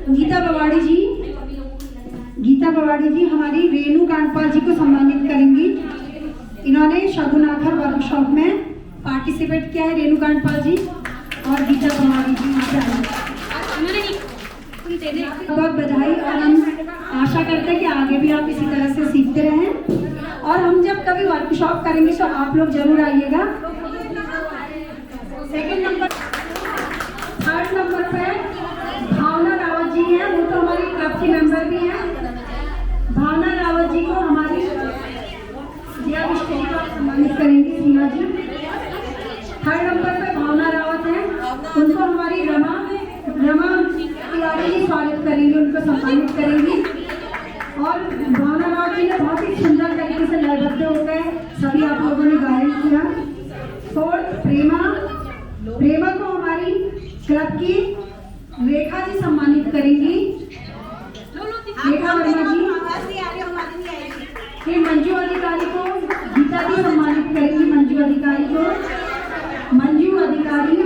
गीता बवाड़ी जी। गीता बवाड़ी जी हमारी रेणु कांडपाल जी को सम्मानित करेंगी। इन्होंने शगुन आखर वर्कशॉप में पार्टिसिपेट किया है, रेणु कांडपाल जी और गीता बवाड़ी जी यहाँ पे आए। बहुत बधाई, और हम आशा करते हैं कि आगे भी आप इसी तरह से सीखते रहें, और हम जब कभी वर्कशॉप करेंगे तो आप लोग जरूर आइएगा। सेकंड नंबर, थर्ड नंबर पे भावना रावत जी हैं, वो तो हमारी क्लब की मेंबर भी हैं। भावना रावत जी को हमारी जिया विष्णु जी को सम्मानित करेंगी, सीमा जी। थर्ड नंबर पे भावना रावत हैं, उनको हमारी रमा तिवारी जी स्वागत करेंगी, उनको सम्मानित करेंगी। और भावना रावत जी ने बहुत ही सुंदर तरीके से लयबद्ध होकर सभी आप लोगों ने गायन किया। फोर्थ प्रेमा को हमारी क्लब की रेखा जी सम्मानित करेंगी, रेखा वर्मा जी। फिर मंजू अधिकारी को गीता जी सम्मानित करेंगी, मंजू अधिकारी को, मंजू अधिकारी।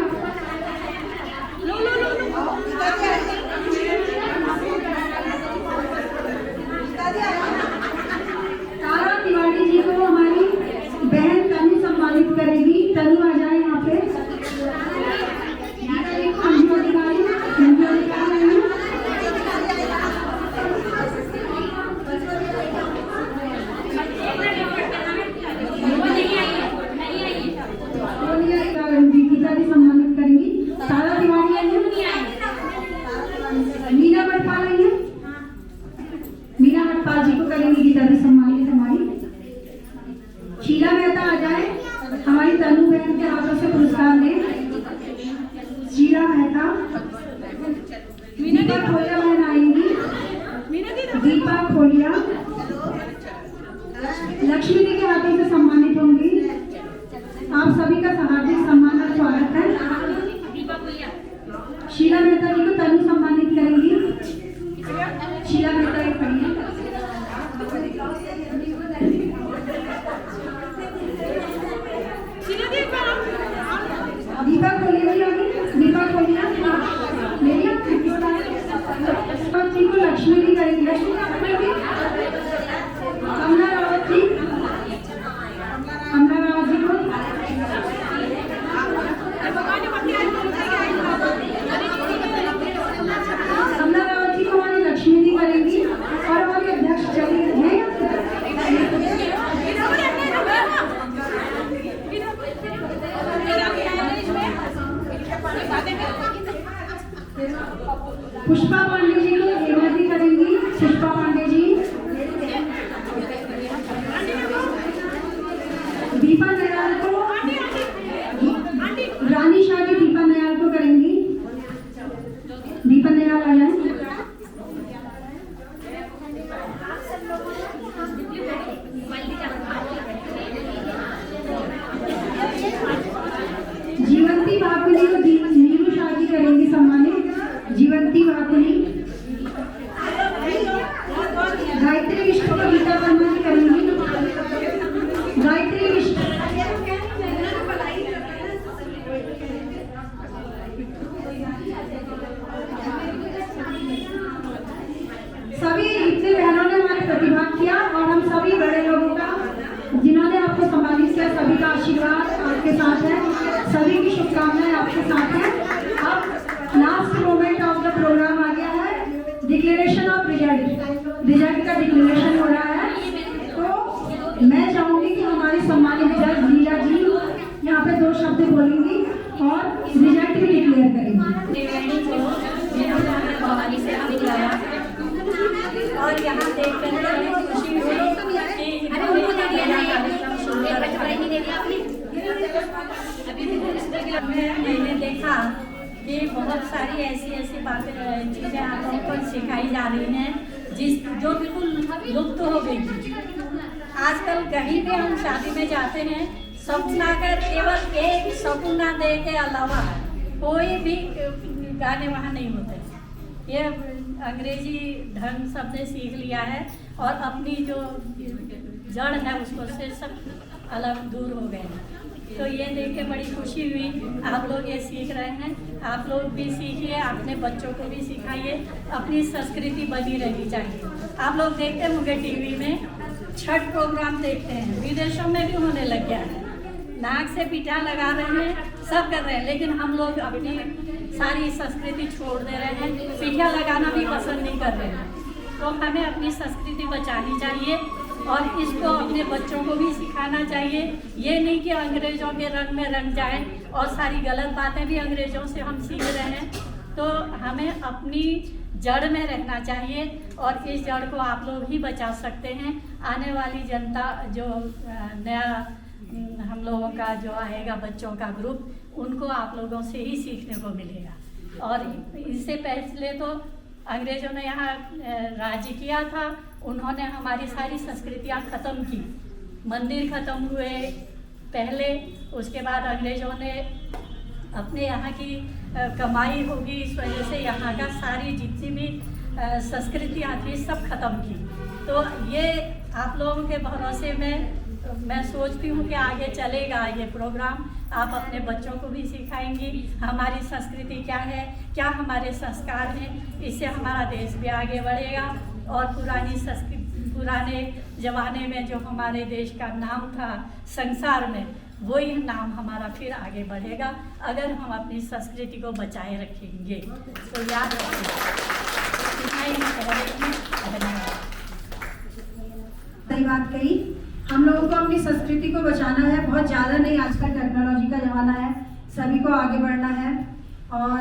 तारा तिवारी जी को हमारी बहन तनु सम्मानित करेगी, तनु आ जाए यहाँ पे। मंजू अधिकारी गीता जी सम्मानित करेंगी। तारा तिवारी आइए, मीना भटपाल आइए, मीना भटपाल जी को करेंगी गीता जी सम्मानित हमारी। शीला मेहता आ जाए, हमारी तनु बहन के हाथों से पुरस्कार लें। शीला मेहता। दीपा खोलिया बहन आएंगी, दीपा खोलिया लक्ष्मी जी के हाथों से सम्मानित होंगी। आप सभी का हार्दिक सम्मान और स्वागत है। शीला मेहता जी को तनु सम्मानित करेंगी। शीला मेहता एक पढ़िए। दीपा खोलिया जी होगी, दीपा खोलिया मेरी जी को लक्ष्मी जी करेंगे। कमला रावत जी, कमला रावत जी को कमला रावत जी को हमारी लक्ष्मी जी करेंगी। और हमारे अध्यक्ष चली हैं पुष्पा पांडे जी को हेमा जी करेंगी। पुष्पा पांडे जी जितनी बहनों ने हमारे प्रतिभाग किया और हम सभी बड़े लोगों का जिन्होंने आपको सम्मानित किया, सभी का आशीर्वाद आपके साथ है, सभी की शुभकामनाएं आपके साथ हैं। अब last moment of the programme आ गया है, डिक्लेरेशन ऑफ रिजल्ट का डिक्लेरेशन हो रहा है। तो मैं चाहूंगी कि हमारी सम्मानित जज लीला जी यहाँ पे 2 शब्द बोलेंगी और रिजल्ट भी डिक्लेयर करेंगी। और यहाँ देखकर खुशी हुई मैंने देखा कि बहुत सारी ऐसी बातें चीज़ें आप लोगों को सिखाई जा रही हैं जो बिल्कुल लुप्त हो गई थी। आजकल कहीं भी हम शादी में जाते हैं, सपनाकर केवल एक सपना दे के अलावा कोई भी गाने वहाँ नहीं होते। ये अंग्रेजी ढंग सबने सीख लिया है और अपनी जो जड़ है उसको से सब अलग दूर हो गए हैं। तो ये देख के बड़ी खुशी हुई। आप लोग ये सीख रहे हैं, आप लोग भी सीखिए, अपने बच्चों को भी सिखाइए। अपनी संस्कृति बनी रहनी चाहिए। आप लोग देखते होंगे टीवी में छठ प्रोग्राम देखते हैं, विदेशों में भी होने लग गया है। नाक से पीठा लगा रहे हैं, सब कर रहे हैं, लेकिन हम लोग अपनी सारी संस्कृति छोड़ दे रहे हैं, पीठा लगाना भी पसंद नहीं कर रहे हैं। तो हमें अपनी संस्कृति बचानी चाहिए और इसको अपने बच्चों को भी सिखाना चाहिए। ये नहीं कि अंग्रेज़ों के रंग में रंग जाए और सारी गलत बातें भी अंग्रेज़ों से हम सीख रहे हैं। तो हमें अपनी जड़ में रहना चाहिए और इस जड़ को आप लोग ही बचा सकते हैं। आने वाली जनता जो नया हम लोगों का जो आएगा बच्चों का ग्रुप, उनको आप लोगों से ही सीखने को मिलेगा। और इससे पहले तो अंग्रेज़ों ने यहाँ राज्य किया था, उन्होंने हमारी सारी संस्कृतियाँ ख़त्म की, मंदिर ख़त्म हुए पहले, उसके बाद अंग्रेज़ों ने अपने यहाँ की कमाई होगी इस वजह से यहाँ का सारी जितनी भी संस्कृतियाँ थी सब ख़त्म की। तो ये आप लोगों के भरोसे में मैं सोचती हूँ कि आगे चलेगा ये प्रोग्राम। आप अपने बच्चों को भी सिखाएंगी हमारी संस्कृति क्या है, क्या हमारे संस्कार हैं, इससे हमारा देश भी आगे बढ़ेगा। और पुरानी संस्कृति, पुराने ज़माने में जो हमारे देश का नाम था संसार में, वही नाम हमारा फिर आगे बढ़ेगा अगर हम अपनी संस्कृति को बचाए रखेंगे। तो याद रखिए। सही बात कही। हम लोगों को अपनी संस्कृति को बचाना है, बहुत ज़्यादा नहीं, आजकल टेक्नोलॉजी का ज़माना है, सभी को आगे बढ़ना है। और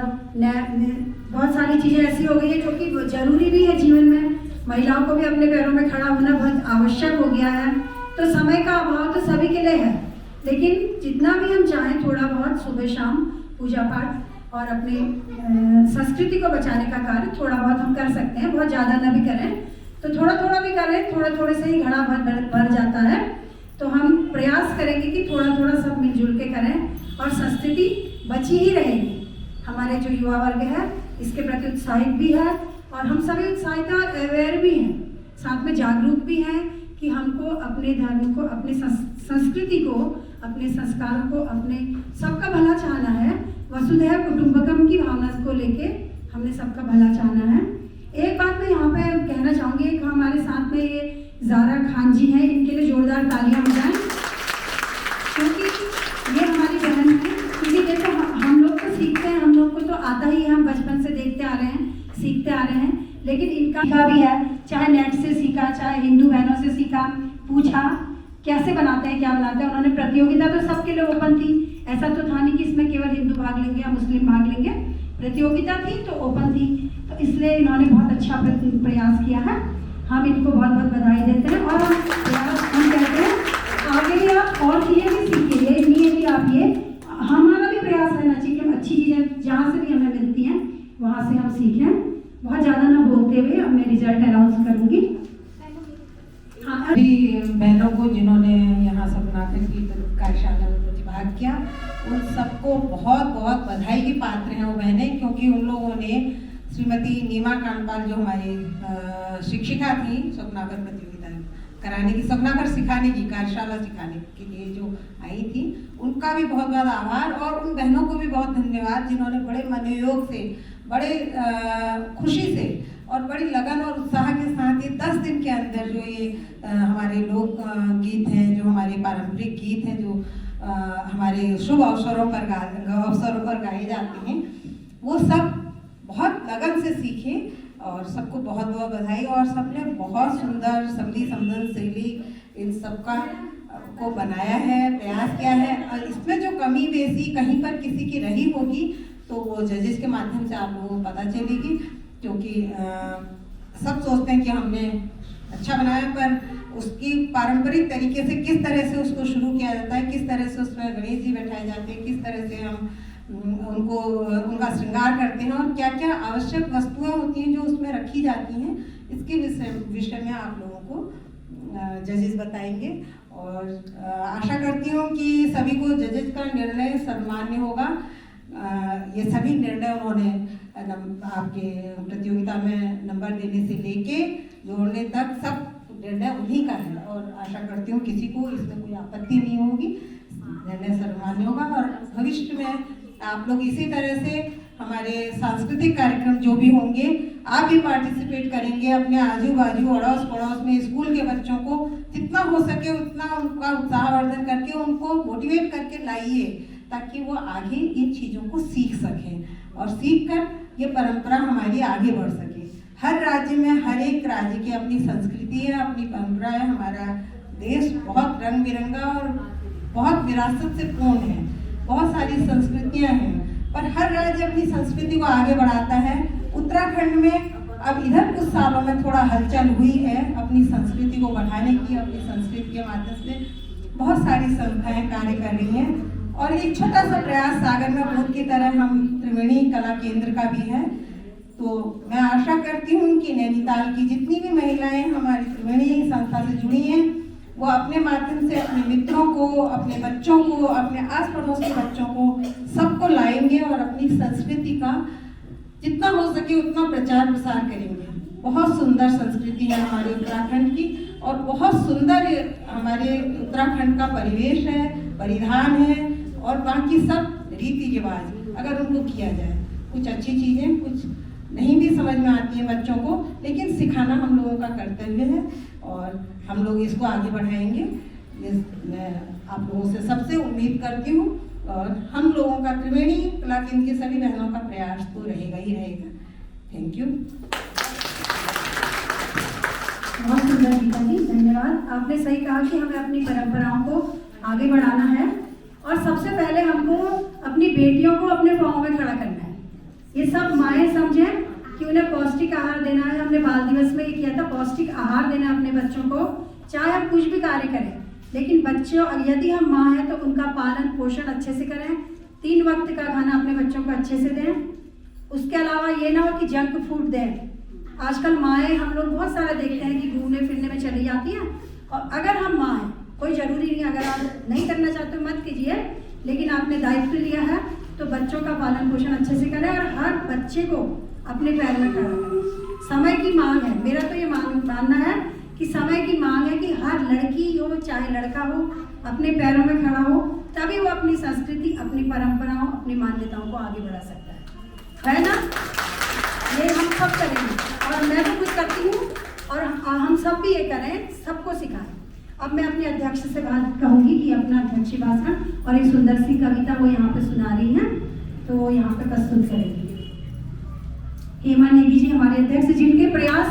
बहुत सारी चीज़ें ऐसी हो गई है जो कि ज़रूरी भी है जीवन में। महिलाओं को भी अपने पैरों में खड़ा होना बहुत आवश्यक हो गया है। तो समय का अभाव तो सभी के लिए है, लेकिन जितना भी हम चाहें थोड़ा बहुत सुबह शाम पूजा पाठ और अपनी संस्कृति को बचाने का कार्य थोड़ा बहुत हम कर सकते हैं। बहुत ज़्यादा ना भी करें तो थोड़ा थोड़ा भी करें, थोड़े थोड़े से ही घड़ा भर जाता है। तो हम प्रयास करेंगे कि थोड़ा थोड़ा सब मिलजुल के करें और संस्कृति बची ही रहेगी। हमारे जो युवा वर्ग है इसके प्रति उत्साहित भी है और हम सभी उत्साहित और अवेयर भी हैं, साथ में जागरूक भी हैं कि हमको अपने धर्म को, अपनी संस्कृति को, अपने संस्कारों को, अपने सबका भला चाहना है। वसुधैव कुटुंबकम की भावना को लेके हमने सबका भला चाहना है। एक बात मैं यहाँ पे कहना चाहूँगी, एक हमारे साथ में ये ज़ारा खान जी हैं, इनके लिए जोरदार तालियां हो जाएं, क्योंकि ये हमारी बहन है। क्योंकि देखो हम लोग तो सीखते हैं, हम लोग को तो आता ही है, हम बचपन से देखते आ रहे हैं, सीखते आ रहे हैं, लेकिन इनका भी है, चाहे नेट से सीखा, चाहे हिंदू बहनों से सीखा, पूछा कैसे बनाते हैं, क्या बनाते हैं। उन्होंने प्रतियोगिता तो सबके लिए ओपन थी, ऐसा तो था नहीं कि इसमें केवल हिंदू भाग लेंगे या मुस्लिम भाग लेंगे, प्रतियोगिता थी तो ओपन थी। तो इसलिए इन्होंने बहुत अच्छा प्रयास किया है, हम इनको बहुत बहुत बधाई देते हैं। और हम कहते हैं आगे भी आप और चीज़ें भी सीखिए, ये नहीं है कि आप ये, हमारा भी प्रयास रहना चाहिए कि हम अच्छी चीज़ें जहाँ से भी हमें मिलती हैं वहाँ से हम सीखें। बहुत ज़्यादा ना बोलते हुए अब मैं रिजल्ट अनाउंस करूँगी। सभी बहनों को जिन्होंने यहाँ सपनाकर की कार्यशाला में प्रतिभाग किया, उन सबको बहुत बहुत बधाई की पात्र हैं वो बहनें, क्योंकि उन लोगों ने श्रीमती नीमा कांडपाल जो हमारी शिक्षिका थी सपनाकर प्रतियोगिता कराने की, सपनाकर सिखाने की, कार्यशाला सिखाने के लिए जो आई थी, उनका भी बहुत बहुत आभार। और उन बहनों को भी बहुत धन्यवाद जिन्होंने बड़े मनोयोग से, बड़े खुशी से और बड़ी लगन और उत्साह के साथ ये 10 दिन के अंदर जो ये हमारे लोक गीत हैं, जो हमारे पारंपरिक गीत हैं, जो हमारे शुभ अवसरों पर गाए जाते हैं, वो सब बहुत लगन से सीखे और सबको बहुत बहुत बधाई। और सबने बहुत सुंदर समधी समदन शैली इन सबका को बनाया है, प्रयास किया है। और इसमें जो कमी बेसी कहीं पर किसी की रही होगी तो वो जजेस के माध्यम से आप लोगों को पता चलेगी, क्योंकि सब सोचते हैं कि हमने अच्छा बनाया, पर उसकी पारंपरिक तरीके से किस तरह से उसको शुरू किया जाता है, किस तरह से उसमें गणेश जी बैठाए जाते हैं, किस तरह से हम उनको उनका श्रृंगार करते हैं और क्या क्या आवश्यक वस्तुएं होती हैं जो उसमें रखी जाती हैं, इसके विषय में आप लोगों को जजेस बताएंगे। और आशा करती हूँ कि सभी को जजेस का निर्णय सम्मान्य होगा। ये सभी निर्णय उन्होंने आपके प्रतियोगिता में नंबर देने से लेके जोड़ने तक सब निर्णय उन्हीं का है, और आशा करती हूँ किसी को इसमें कोई आपत्ति नहीं होगी, निर्णय सम्मान्य होगा। और भविष्य में आप लोग इसी तरह से हमारे सांस्कृतिक कार्यक्रम जो भी होंगे आप भी पार्टिसिपेट करेंगे, अपने आजू बाजू अड़ोस पड़ोस में स्कूल के बच्चों को जितना हो सके उतना उनका उत्साहवर्धन करके उनको मोटिवेट करके लाइए, ताकि वो आगे इन चीज़ों को सीख सकें और सीख कर ये परंपरा हमारी आगे बढ़ सके। हर राज्य में हर एक राज्य की अपनी संस्कृति है, अपनी परंपरा है। हमारा देश बहुत रंग बिरंगा और बहुत विरासत से पूर्ण है, बहुत सारी संस्कृतियाँ हैं, पर हर राज्य अपनी संस्कृति को आगे बढ़ाता है। उत्तराखंड में अब इधर कुछ सालों में थोड़ा हलचल हुई है अपनी संस्कृति को बढ़ाने की। अपनी संस्कृति के माध्यम से बहुत सारी संस्थाएं कार्य कर रही हैं और एक छोटा सा प्रयास सागर में बूंद की तरह हम त्रिवेणी कला केंद्र का भी है। तो मैं आशा करती हूँ कि नैनीताल की जितनी भी महिलाएं हमारी त्रिवेणी संस्था से जुड़ी हैं वो अपने माध्यम से अपने मित्रों को, अपने बच्चों को, अपने आस पड़ोस के बच्चों को सबको लाएंगे और अपनी संस्कृति का जितना हो सके उतना प्रचार प्रसार करेंगे। बहुत सुंदर संस्कृति है हमारे उत्तराखंड की और बहुत सुंदर हमारे उत्तराखंड का परिवेश है, परिधान है और बाकी सब रीति रिवाज अगर उनको किया जाए। कुछ अच्छी चीज़ें कुछ नहीं भी समझ में आती हैं बच्चों को, लेकिन सिखाना हम लोगों का कर्तव्य है और हम लोग इसको आगे बढ़ाएंगे। मैं आप लोगों से सबसे उम्मीद करती हूँ और हम लोगों का त्रिवेणी कला केंद्र की सभी बहनों का प्रयास तो रहेगा ही रहेगा। Thank you. बहुत सुंदर गीता जी, धन्यवाद। आपने सही कहा कि हमें अपनी परंपराओं को आगे बढ़ाना है और सबसे पहले हमको अपनी बेटियों को अपने पाँव में खड़ा करना है। ये सब माएँ समझें कि उन्हें पौष्टिक आहार देना है। हमने बाल दिवस में ये किया था, पौष्टिक आहार देना है अपने बच्चों को, चाहे हम कुछ भी कार्य करें, लेकिन बच्चों यदि हम माँ हैं तो उनका पालन पोषण अच्छे से करें, 3 वक्त का खाना अपने बच्चों को अच्छे से दें। उसके अलावा ये ना हो कि जंक फूड दें। आजकल माएँ हम लोग बहुत सारा देखते हैं कि घूमने फिरने में चली जाती हैं, और अगर हम माँ हैं, कोई ज़रूरी नहीं, अगर आप नहीं करना चाहते मत कीजिए, लेकिन आपने दायित्व लिया है तो बच्चों का पालन पोषण अच्छे से करें और हर बच्चे को अपने पैर में खड़ा करें। समय की मांग है, मेरा तो ये मानना है कि समय की मांग है कि हर लड़की हो चाहे लड़का हो अपने पैरों में खड़ा हो, तभी वो अपनी संस्कृति, अपनी परंपराओं, अपनी मान्यताओं को आगे बढ़ा सकता है ना? ये हम सब करेंगे और मैं तो कुछ करती हूँ और हम सब भी ये करें, सबको सिखाएं। अब मैं अपने अध्यक्ष से बात कहूँगी कि अपना अध्यक्षीय भाषण और एक सुंदर सी कविता वो यहाँ पे सुना रही हैं, तो वो यहाँ पे प्रस्तुत करेंगी। हेमा नेगी जी हमारे अध्यक्ष, जिनके प्रयास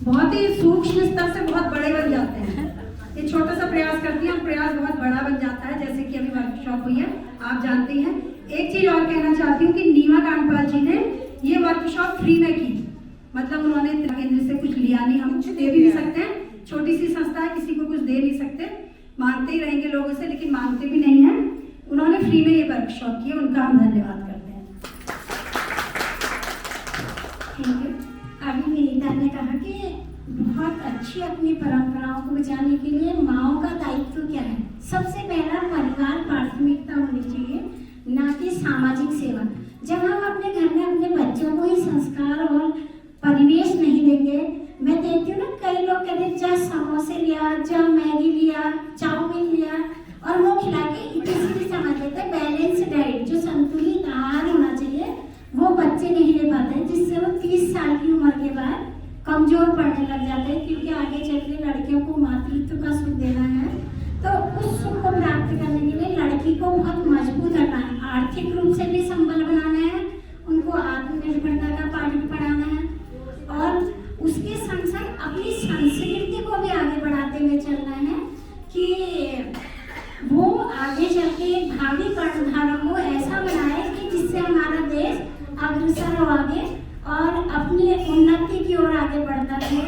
बहुत ही सूक्ष्म स्तर से बहुत बड़े बन जाते हैं। ये छोटा सा प्रयास करती हैं, प्रयास बहुत बड़ा बन जाता है, जैसे कि अभी वर्कशॉप हुई है, आप जानते हैं। एक चीज़ और कहना चाहती हूँ कि नीमा कांडपाल जी ने ये वर्कशॉप फ्री में की, मतलब उन्होंने केंद्र से कुछ लिया नहीं, हम कुछ दे भी नहीं सकते हैं, छोटी सी संस्था है, किसी को कुछ दे नहीं सकते, मांगते ही रहेंगे लोगों से, लेकिन मांगते भी नहीं हैं। उन्होंने फ्री में ये वर्कशॉप की, उनका हम धन्यवाद करते हैं। Thank you. अभी विनीता ने कहा कि बहुत अच्छी अपनी परंपराओं को बचाने के लिए माँओं का दायित्व क्या है। सबसे पहला परिवार प्राथमिकता होनी चाहिए, ना कि सामाजिक सेवा। जब हम अपने घर में अपने बच्चों को ही संस्कार और परिवेश नहीं देंगे, मैं देखती हूँ ना कई लोग कहते हैं जा समोसे लिया, जा मैगी लिया, चाउमीन लिया और वो खिला के इसी समझ लेते हैं बैलेंस डाइट, जो संतुलित आहार होना चाहिए वो बच्चे नहीं ले पाते हैं, जिससे वो 30 साल की उम्र के बाद कमजोर पड़ने लग जाते हैं, क्योंकि आगे सुख देना है, तो उस सुख को प्राप्त करने के लिए लड़की को बहुत मजबूत करना है, आर्थिक रूप से भी संबल बनाना है, उनको आत्मनिर्भरता का पाठ भी पढ़ाना है और उसके संग संग अपनी संस्कृति को भी आगे बढ़ाते हुए चलना है कि वो आगे चल के भावी कर्णधारों को ऐसा बनाए कि जिससे हमारा देश अग्रसर हो आगे और अपनी उन्नति की ओर आगे बढ़ता रहे।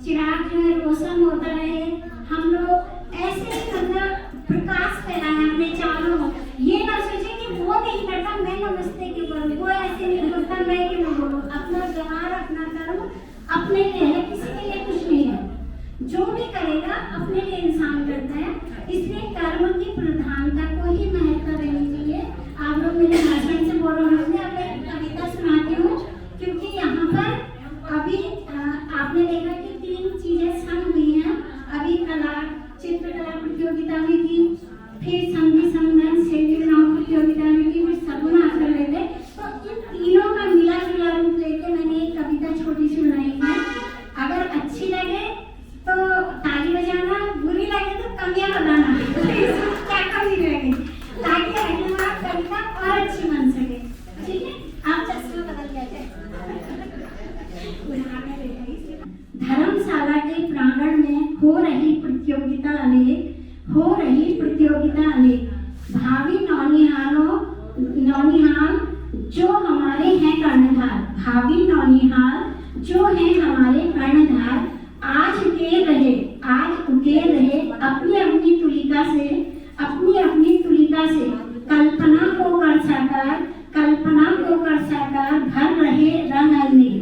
चिराग जो है रोशन होता रहे, हम लोग ऐसे प्रकाश फैलाएं अपने चारों ओर। ये ना सोचे कि वो नहीं करता मैं नमस्ते क्यों करूँ, वो ऐसे नहीं बोलता मैं क्यों बोलूँ। अपना व्यवहार अपना कर्म अपने लिए है, किसी के लिए कुछ नहीं है। जो भी करेगा अपने लिए इंसान करता है, इसलिए कर्म की प्रधानता को ही महत्व देनी चाहिए। आप लोग मेरे भाषण से बोल रहे हैं, अब एक कविता सुनाती हूँ क्योंकि यहाँ पर अभी आपने देखा कि 3 चीजें संग हुई हैं। अभी चित्रकला प्रतियोगिता हुई थी, फिर संधि संगम शैली नाम प्रतियोगिता हुई थी, फिर सगुन आकर हुए थे। तो इन तीनों का मिला जुला रूप लेके मैंने एक कविता छोटी सी बनाई है। अगर अच्छी लगे तो ताली बजाना, बुरी लगे तो कमियां बताना क्या कमी रहेगी, ताकि अगली बार कविता और अच्छी बन सके। ठीक है, आप चश्मा बदल जाए। धर्मशाला के प्रांगण में हो रही प्रतियोगिता अनेक, भावी नौनिहाल जो हमारे हैं कर्णधार, भावी नौनिहाल जो हैं हमारे कर्णधार, आज उकेर रहे अपनी अपनी तुलिका से कल्पना को कर साकार, भर रहे रंग अनेक,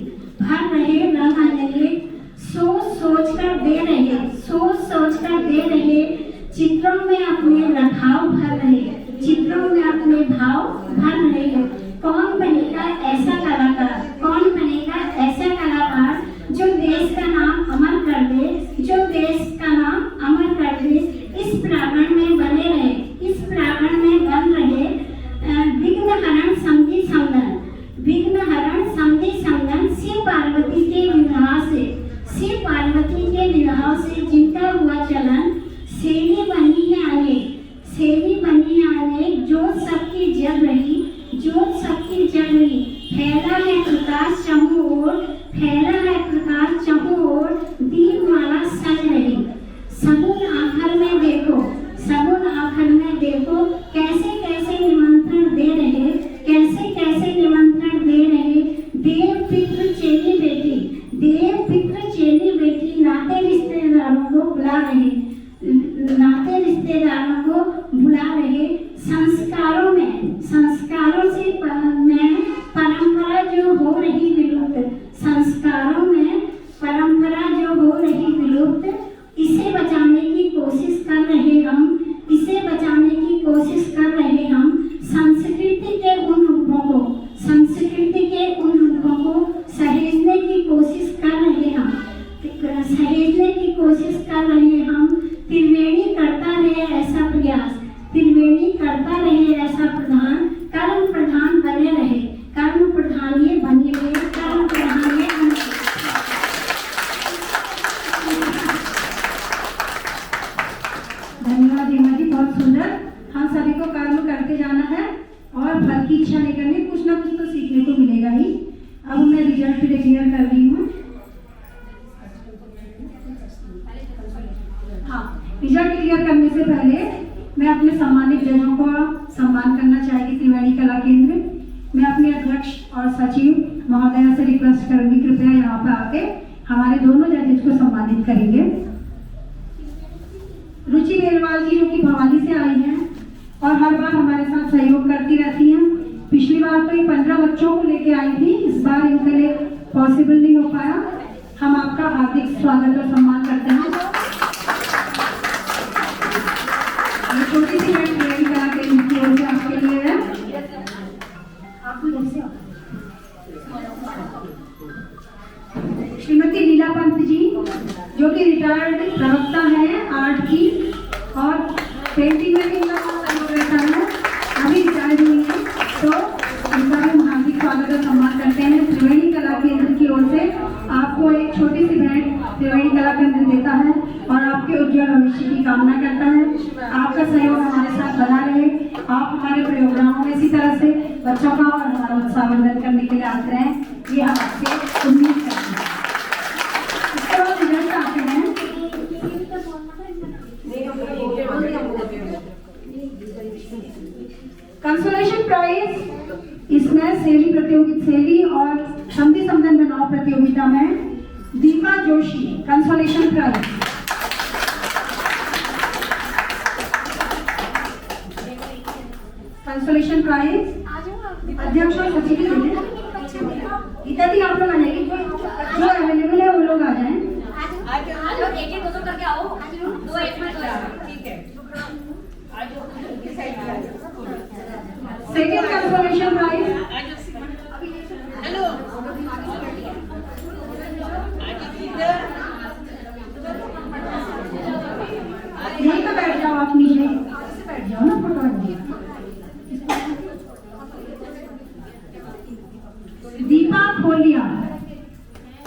सोच कर दे रहे चित्रों में अपने भाव भर रहे। कौन बनेगा ऐसा कलाकार जो देश का नाम अमर कर दे, इस प्रांगण में बन रहे विघ्न हरण समधि संगन शिव पार्वती के विवाह से जिनका हुआ चलन, सेवी बनी है अनेक, ज्योत सबकी जग रही, फैला है प्रकाश चहुं ओर, दीपमाला सज रही। सगुन आखर में देखो कैसे निमंत्रण दे रहे, देव पितृ चेली बेटी नाते रिश्तेदारों को बुला रहे। संस्कारों से परंपरा जो हो रही विलुप्त, इसे बचाने की कोशिश कर रहे हम, संस्कृति के उन रूपों को सहेजने की कोशिश कर रहे हम। त्रिवेणी करता रहे ऐसा प्रयास, कर्म प्रधान बने रहे, कर्म प्रधान ये बने रहे, कर्म प्रधान ये धन्यवाद हेमा जी, बहुत सुंदर। हम सभी को कर्म करते जाना है और फल की इच्छा नहीं करनी, कुछ ना कुछ तो सीखने को मिलेगा ही। अब मैं रिजल्ट भी डिक्लेयर कर रही हूँ। हाँ, रिजल्ट क्लियर करने से पहले मैं अपने सम्मानित जजों को सम्मान करना चाहेगी त्रिवेणी कला केंद्र। मैं अपने अध्यक्ष और सचिव महोदया से रिक्वेस्ट करूंगी, कृपया यहाँ पर आके हमारे दोनों जजेस को सम्मानित करेंगे। रुचि बेलवाल जी जो कि भवानी से आई हैं और हर बार हमारे साथ सहयोग करती रहती हैं। पिछली बार तो ये 15 बच्चों को लेके आई थी, इस बार इनके लिए पॉसिबल नहीं हो पाया। हम आपका हार्दिक स्वागत और सम्मान करते हैं। रिटायर्ड प्रवक्ता हैं आर्ट की और पेंटिंग में भी इनका सहयोग रहता है, अभी रिटायर्ड हुई है, तो इनका भी हम हार्दिक स्वागत और सम्मान करते हैं। त्रिवेणी कला केंद्र की ओर से आपको एक छोटी सी भेंट त्रिवेणी कला केंद्र देता है और आपके उज्जवल भविष्य की कामना करता है। आपका सहयोग हमारे साथ बना रहे, आप हमारे प्रोग्रामों में इसी तरह से बच्चों का और हमारा उत्साहवर्धन करने के लिए आते रहें, ये हम आपसे उम्मीद करते हैं। इसके बाद रिजल्ट आते हैं। कंसोलेशन प्राइज इसमें शैली प्रतियोगिता शैली और संधि संबंध बनाओ प्रतियोगिता में Deepa Joshi consolation prize. Consolation prize अध्यक्ष और सचिव के लिए इत्यादि आप लोग आ जाइए, जो अवेलेबल है वो लोग आ जाएं। एक एक दो करके आओ, दो एक में ठीक है। सेकेंड कंसोलेशन प्राइज हेलो यहीं पे बैठ जाओ, आप नीचे बैठ जाओ ना, फोटो दीपा खोलिया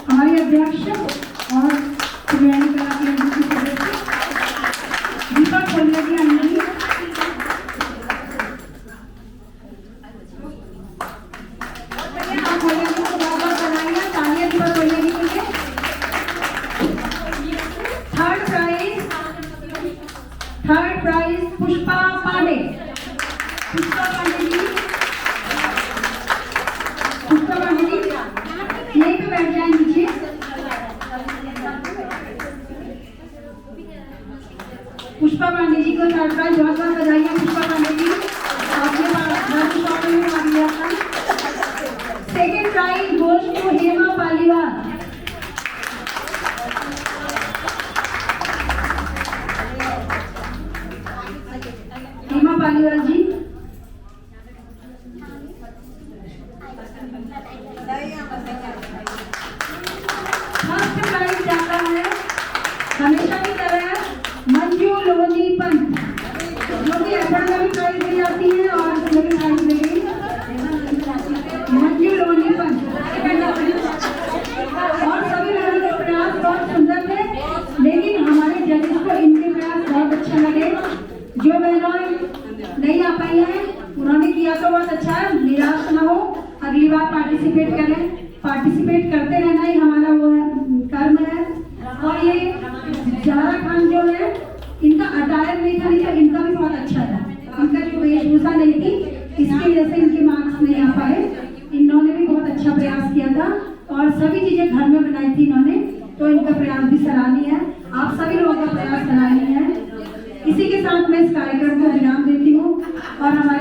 हमारी अध्यक्ष और त्रिवेणी कला केंद्र की सदस्य दीपा खोलिया जी आएंगी। दीपा खोलिया जी को बहुत बहुत बधाइयाँ, तालियां दीपा खोलिया जी के लिए। Third prize Pushpa Pandey. पुष्पा पांडे जी, पुष्पा पांडे जी यहीं पे बैठ जाए नीचे। पुष्पा पांडे जी को थर्ड प्राइज, बहुत बहुत बधाइयाँ पुष्पा पांडे जी, आपने भाग लिया था। Second prize goes to Hema Paliwal. Hema Paliwal ji first prize जाता है हमेशा की तरह मंजू लोहनी पंत, जो कि एफर्ट में भी प्राइज दी जाती है और इसमें भी प्राइज देगी। मंजू लोहनी पंत और सभी लोगों के प्रयास बहुत सुंदर थे, लेकिन हमारे जजेस को इनके प्रयास बहुत अच्छे लगे। जो बहनों नहीं आ पाई हैं उन्होंने किया तो बहुत अच्छा है, निराश न हो, अगली बार पार्टिसिपेट करें। पार्टिसिपेट करते रहना ही हमारा वो है, कर्म है। और ये जारा खान जो है, इनका अटायर नहीं था, नहीं तो इनका भी बहुत अच्छा था, इनका जो वेशभूषा नहीं थी इसकी वजह से इनके मार्क्स नहीं आ पाए। इन्होंने भी बहुत अच्छा प्रयास किया था और सभी चीजें घर में बनाई थी इन्होंने, तो इनका प्रयास भी सराहनीय है। आप सभी लोगों का प्रयास सराहनीय है। इसी के साथ मैं इस कार्यक्रम को विराम देती हूँ और हमारे